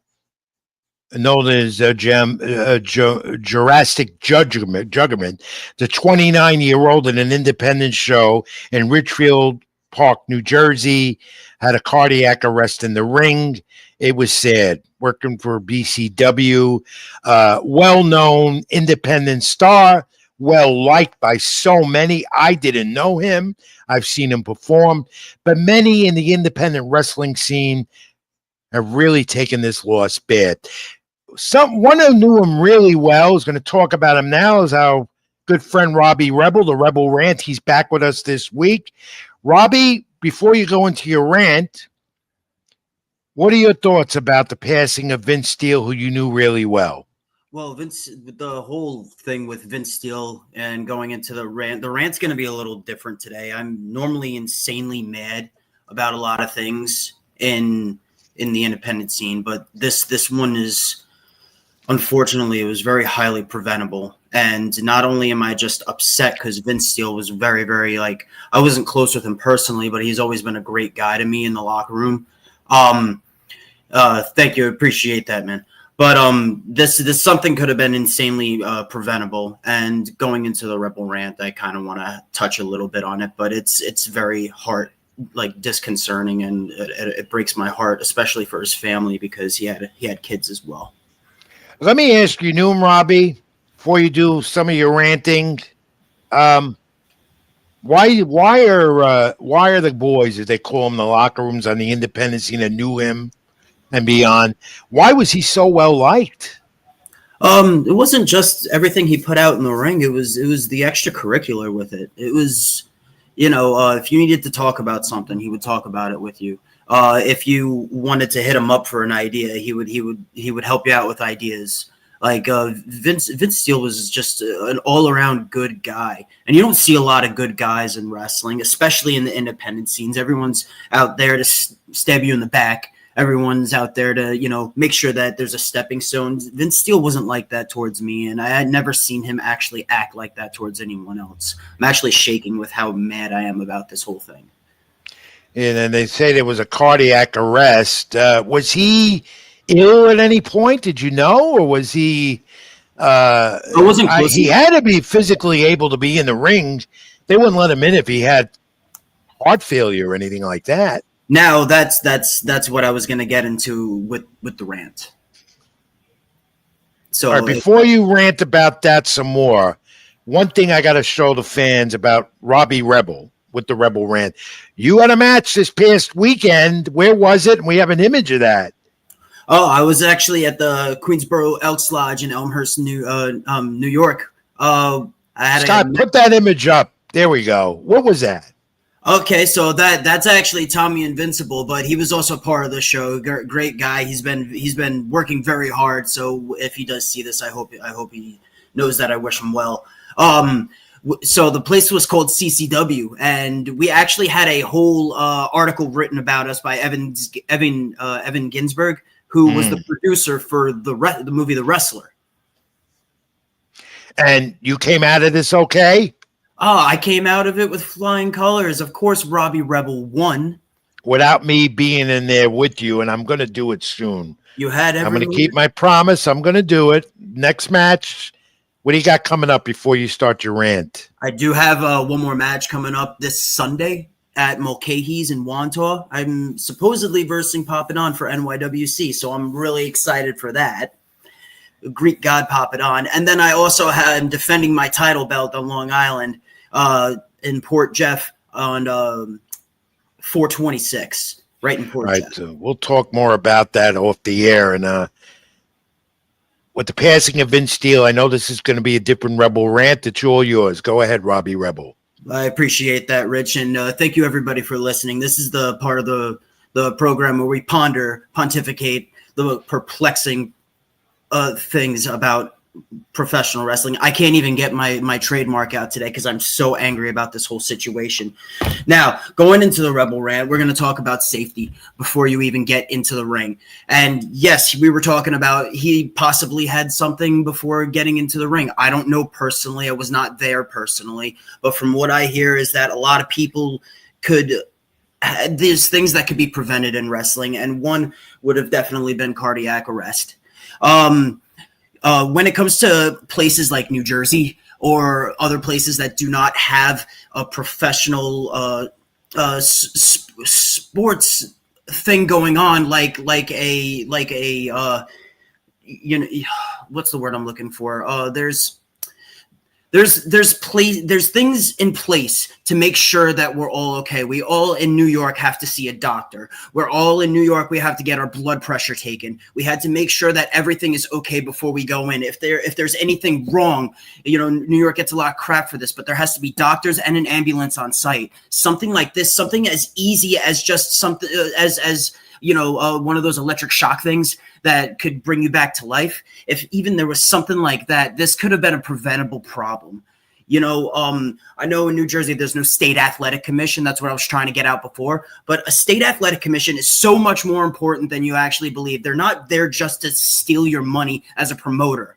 known as Jurassic Juggernaut, the 29-year-old in an independent show in Richfield Park, New Jersey, had a cardiac arrest in the ring. It was sad. Working for BCW, well-known independent star, well-liked by so many. I didn't know him. I've seen him perform. But many in the independent wrestling scene have really taken this loss bad. One who knew him really well is going to talk about him now is our good friend Robbie Rebel, the Rebel Rant. He's back with us this week. Robbie, before you go into your rant, what are your thoughts about the passing of Vince Steele, who you knew really well? Well, the whole thing with Vince Steele and going into the rant's going to be a little different today. I'm normally insanely mad about a lot of things in the independent scene, but this one is, unfortunately, it was very highly preventable. And not only am I just upset because Vince Steele was very, very, I wasn't close with him personally, but he's always been a great guy to me in the locker room. Thank you. I appreciate that, man. But this something could have been insanely preventable. And going into the Rebel Rant, I kind of want to touch a little bit on it, but it's very disconcerting, and it breaks my heart, especially for his family, because he had kids as well. Let me ask you, knew him, Robbie, before you do some of your ranting. Why are the boys, as they call them, the locker rooms on the independent scene, that knew him and beyond? Why was he so well liked? It wasn't just everything he put out in the ring. It was the extracurricular with it. It was, if you needed to talk about something, he would talk about it with you. If you wanted to hit him up for an idea, he would help you out with ideas. Vince Steele was just an all-around good guy. And you don't see a lot of good guys in wrestling, especially in the independent scenes. Everyone's out there to stab you in the back. Everyone's out there to, make sure that there's a stepping stone. Vince Steele wasn't like that towards me, and I had never seen him actually act like that towards anyone else. I'm actually shaking with how mad I am about this whole thing. And then they say there was a cardiac arrest. Was he ill at any point? Did you know? Or was he I wasn't close He enough. had to be physically able to be in the ring. They wouldn't let him in if he had heart failure or anything like that. Now that's what I was going to get into with the rant. So All right, before you rant about that some more, one thing I got to show the fans about Robbie Rebel with the Rebel rant. You had a match this past weekend. Where was it? And we have an image of that. I was actually at the Queensboro Elks Lodge in Elmhurst, New York. I had Scott, put that image up. There we go. What was that? Okay, so that's actually Tommy Invincible, but he was also part of the show. Great guy. He's been working very hard. So if he does see this, I hope he knows that I wish him well. So the place was called CCW, and we actually had a whole article written about us by Evan Ginsberg, who was the producer for the movie The Wrestler. And you came out of this okay? Oh, I came out of it with flying colors. Of course, Robbie Rebel won. Without me being in there with you, and I'm going to do it soon. You had every I'm going to keep my promise. I'm going to do it. Next match, what do you got coming up before you start your rant? I do have one more match coming up this Sunday at Mulcahy's in Wantaw. I'm supposedly versing Pop It On for NYWC, so I'm really excited for that. Greek God Pop It On. And then I also am defending my title belt on Long Island in Port Jeff on 426, right in Port Jeff. So we'll talk more about that off the air. And with the passing of Vince Steele, I know this is going to be a different Rebel rant. It's all yours. Go ahead, Robbie Rebel. I appreciate that, Rich. And thank you, everybody, for listening. This is the part of the program where we pontificate the perplexing things about professional wrestling. I can't even get my trademark out today because I'm so angry about this whole situation. Now, going into the Rebel rant, we're going to talk about safety before you even get into the ring. And yes, we were talking about he possibly had something before getting into the ring. I don't know personally. I was not there personally. But from what I hear is that a lot of people there's things that could be prevented in wrestling. And one would have definitely been cardiac arrest. When it comes to places like New Jersey or other places that do not have a professional sports thing going on, like a what's the word I'm looking for? There's things in place to make sure that we're all okay. We all in New York have to see a doctor. We're all in New York. We have to get our blood pressure taken. We had to make sure that everything is okay before we go in. If there's anything wrong, New York gets a lot of crap for this, but there has to be doctors and an ambulance on site. Something like this, something as easy as just something as one of those electric shock things that could bring you back to life. If even there was something like that, this could have been a preventable problem. I know in New Jersey, there's no state athletic commission. That's what I was trying to get out before. But a state athletic commission is so much more important than you actually believe. They're not there just to steal your money as a promoter.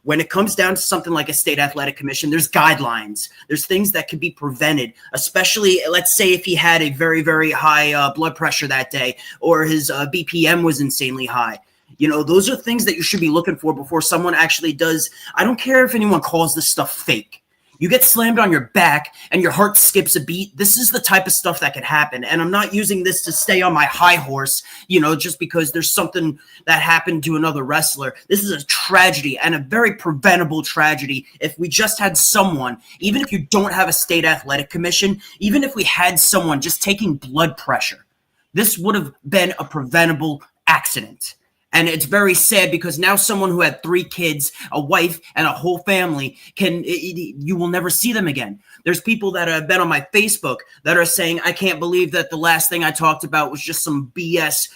When it comes down to something like a state athletic commission, there's guidelines. There's things that could be prevented, especially, let's say, if he had a very, very high blood pressure that day or his BPM was insanely high. Those are things that you should be looking for before someone actually does. I don't care if anyone calls this stuff fake. You get slammed on your back and your heart skips a beat. This is the type of stuff that could happen. And I'm not using this to stay on my high horse, just because there's something that happened to another wrestler. This is a tragedy and a very preventable tragedy. If we just had someone, even if you don't have a state athletic commission, even if we had someone just taking blood pressure, this would have been a preventable accident. And it's very sad because now someone who had 3 kids, a wife, and a whole family, you will never see them again. There's people that have been on my Facebook that are saying, I can't believe that the last thing I talked about was just some BS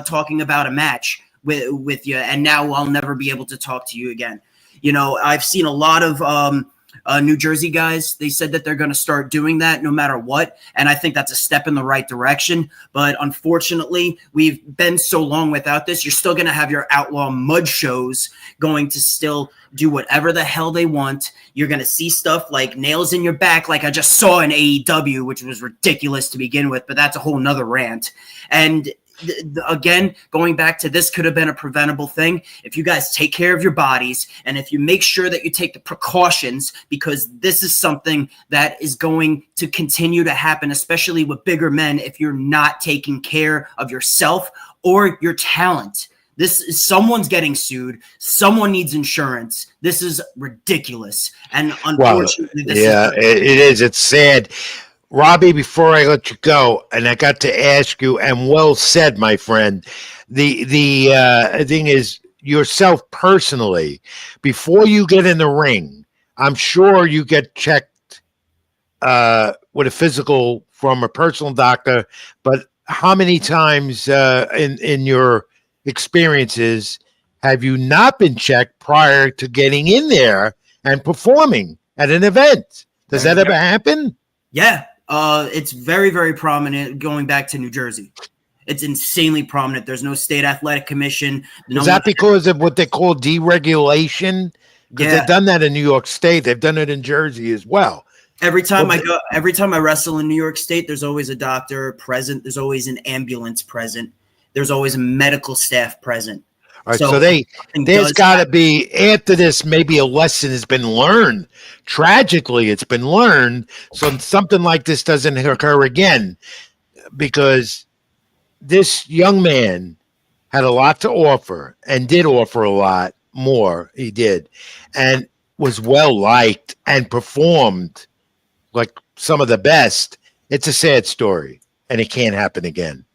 talking about a match with you, and now I'll never be able to talk to you again. I've seen a lot of New Jersey guys. They said that they're going to start doing that no matter what. And I think that's a step in the right direction. But unfortunately, we've been so long without this. You're still going to have your outlaw mud shows going to still do whatever the hell they want. You're going to see stuff like nails in your back, like I just saw in AEW, which was ridiculous to begin with, but that's a whole nother rant. And again, going back to this could have been a preventable thing. If you guys take care of your bodies and if you make sure that you take the precautions, because this is something that is going to continue to happen, especially with bigger men, if you're not taking care of yourself or your talent. This is someone's getting sued. Someone needs insurance. This is ridiculous. And unfortunately, it is. It's sad. Robbie, before I let you go, and I got to ask you, and well said, my friend, the thing is, yourself personally, before you get in the ring, I'm sure you get checked with a physical from a personal doctor, but how many times in your experiences have you not been checked prior to getting in there and performing at an event? Does that ever happen? Yeah. It's very, very prominent going back to New Jersey. It's insanely prominent. There's no state athletic commission. Is that because of what they call deregulation? Because they've done that in New York State. They've done it in Jersey as well. Every time I wrestle in New York State, there's always a doctor present. There's always an ambulance present. There's always a medical staff present. All right, so there's got to be, after this, maybe a lesson has been learned. Tragically, it's been learned, so something like this doesn't occur again, because this young man had a lot to offer and did offer a lot more. He did, and was well liked and performed like some of the best. It's a sad story, and it can't happen again.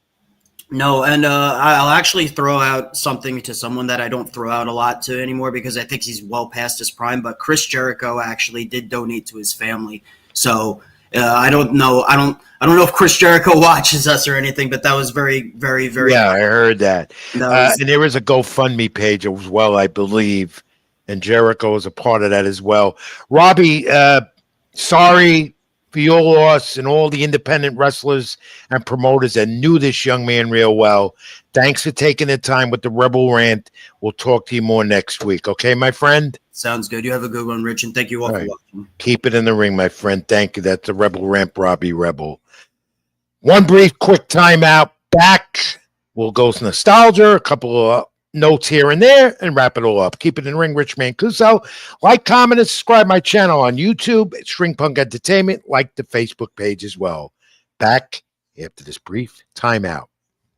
No, and I'll actually throw out something to someone that I don't throw out a lot to anymore because I think he's well past his prime. But Chris Jericho actually did donate to his family, so I don't know. I don't know if Chris Jericho watches us or anything, but that was very, very, very. Yeah, I heard that. And there is a GoFundMe page as well, I believe, and Jericho is a part of that as well. Robbie, sorry for your loss and all the independent wrestlers and promoters that knew this young man real well. Thanks for taking the time with the Rebel Rant. We'll talk to you more next week. Okay, my friend? Sounds good. You have a good one, Rich, and thank you all for watching. Keep it in the ring, my friend. Thank you. That's the Rebel Rant, Robbie Rebel. One brief, quick timeout. Back. We'll go to nostalgia, a couple of notes here and there, and wrap it all up. Keep it in the ring, Rich Mancuso. Like, comment, and subscribe my channel on YouTube. It's String Punk Entertainment. Like the Facebook page as well. Back after this brief timeout.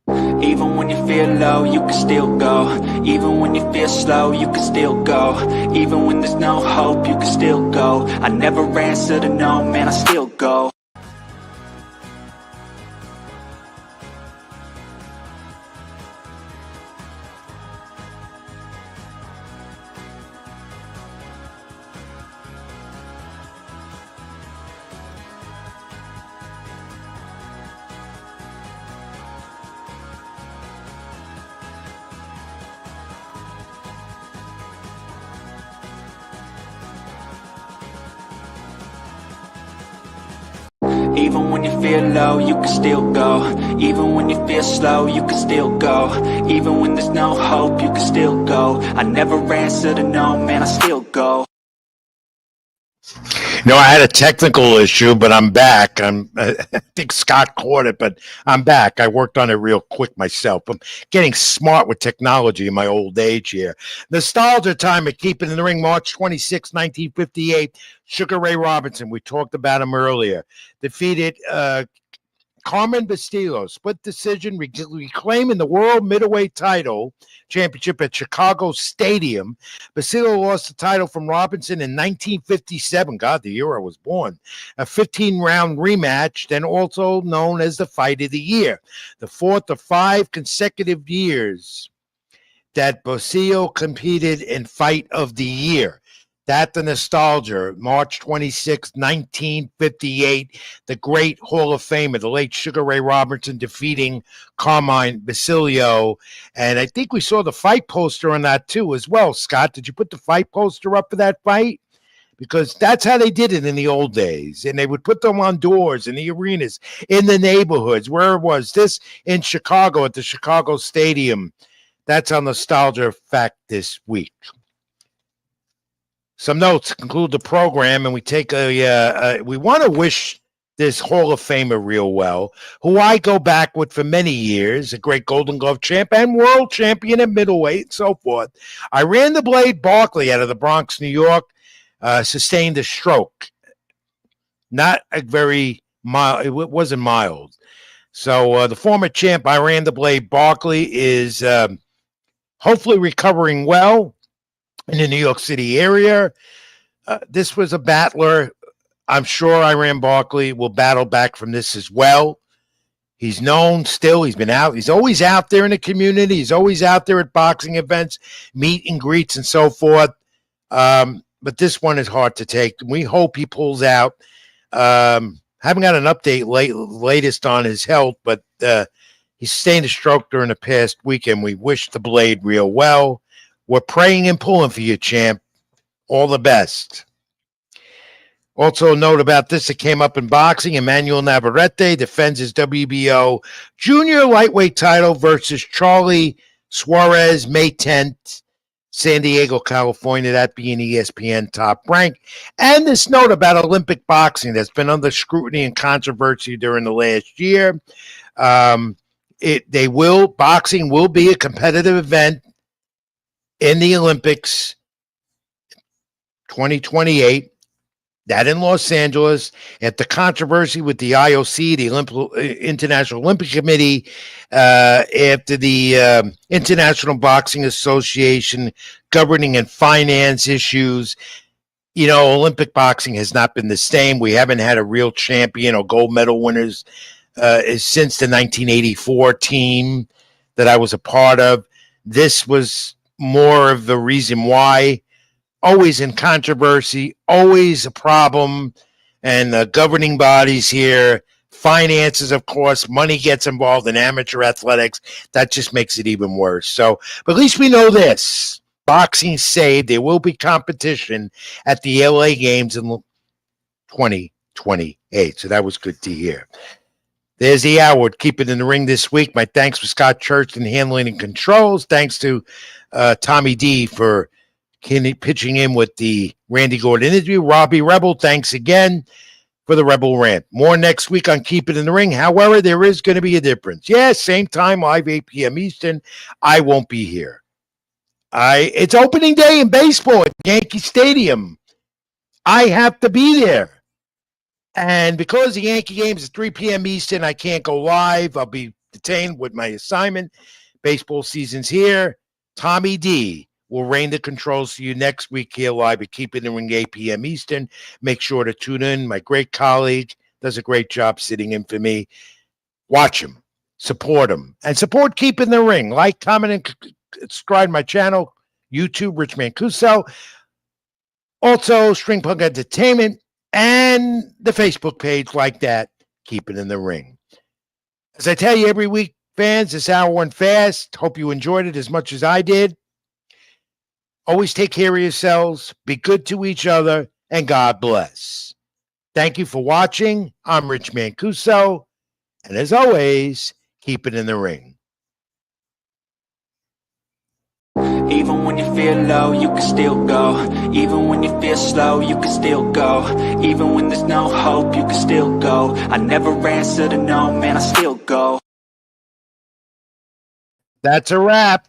Even when you feel low, you can still go. Even when you feel slow, you can still go. Even when there's no hope, you can still go. I never answer to no, man, I still go. Even when you feel low, you can still go. Even when you feel slow, you can still go. Even when there's no hope, you can still go. I never answer to no, man, I still go. No, I had a technical issue, but I'm back. I think Scott caught it, but I'm back. I worked on it real quick myself. I'm getting smart with technology in my old age here. Nostalgia time at Keep It in the Ring, March 26, 1958. Sugar Ray Robinson, we talked about him earlier, defeated Carmen Bustillo, split decision, reclaiming the World Middleweight title championship at Chicago Stadium. Bustillo lost the title from Robinson in 1957. God, the year I was born. A 15-round rematch, then also known as the Fight of the Year. The fourth of 5 consecutive years that Bustillo competed in Fight of the Year. That the nostalgia, March 26, 1958, the great Hall of Famer, the late Sugar Ray Robinson defeating Carmine Bustillo. And I think we saw the fight poster on that too as well. Scott, did you put the fight poster up for that fight? Because that's how they did it in the old days. And they would put them on doors in the arenas, in the neighborhoods. Where was this? In Chicago at the Chicago Stadium. That's our nostalgia fact this week. Some notes to conclude the program, and we take we want to wish this Hall of Famer real well, who I go back with for many years, a great Golden Glove champ and world champion at middleweight and so forth. I ran the Blade Barkley out of the Bronx, New York, sustained a stroke. Not a very mild, it wasn't mild. So the former champ, I ran the Blade Barkley, is hopefully recovering well in the New York City area. This was a battler. I'm sure Iran Barkley will battle back from this as well. He's known still. He's been out. He's always out there in the community. He's always out there at boxing events, meet and greets and so forth. But this one is hard to take. We hope he pulls out. Haven't got an update latest on his health, but he sustained a stroke during the past weekend. We wish the Blade real well. We're praying and pulling for you, champ. All the best. Also, a note about this that came up in boxing. Emmanuel Navarrete defends his WBO junior lightweight title versus Charlie Suarez May 10th, San Diego, California, that being ESPN Top Rank. And this note about Olympic boxing that's been under scrutiny and controversy during the last year. Boxing will be a competitive event in the Olympics 2028. That in Los Angeles, at the controversy with the IOC, the International Olympic Committee, after the International Boxing Association governing and finance issues. You know, Olympic boxing has not been the same. We haven't had a real champion or gold medal winners since the 1984 team that I was a part of. This was more of the reason why. Always in controversy, always a problem, and the governing bodies here, finances, of course, money gets involved in amateur athletics. That just makes it even worse. So, but at least we know this. Boxing's saved. There will be competition at the LA Games in 2028. So that was good to hear. There's the hour. Keep it in the ring this week. My thanks for Scott Church and handling and controls. Thanks to Tommy D for pitching in with the Randy Gordon interview. Robbie Rebel, thanks again for the Rebel Rant. More next week on Keep It in the Ring. However, there is going to be a difference. Yes, same time, live 8 p.m. Eastern. I won't be here. It's opening day in baseball at Yankee Stadium. I have to be there. And because the Yankee game is 3 p.m. Eastern, I can't go live. I'll be detained with my assignment. Baseball season's here. Tommy D will reign the controls for you next week here live at Keep It in the Ring, 8 p.m. Eastern. Make sure to tune in. My great colleague does a great job sitting in for me. Watch him. Support him. And support Keep It in the Ring. Like, comment, and subscribe to my channel, YouTube, Rich Mancuso. Also, String Punk Entertainment and the Facebook page like that. Keep It in the Ring. As I tell you every week, fans, this hour went fast. Hope you enjoyed it as much as I did. Always take care of yourselves, be good to each other, and God bless. Thank you for watching. I'm Rich Mancuso, and as always, keep it in the ring. Even when you feel low, you can still go. Even when you feel slow, you can still go. Even when there's no hope, you can still go. I never answer to no, man, I still go. That's a wrap.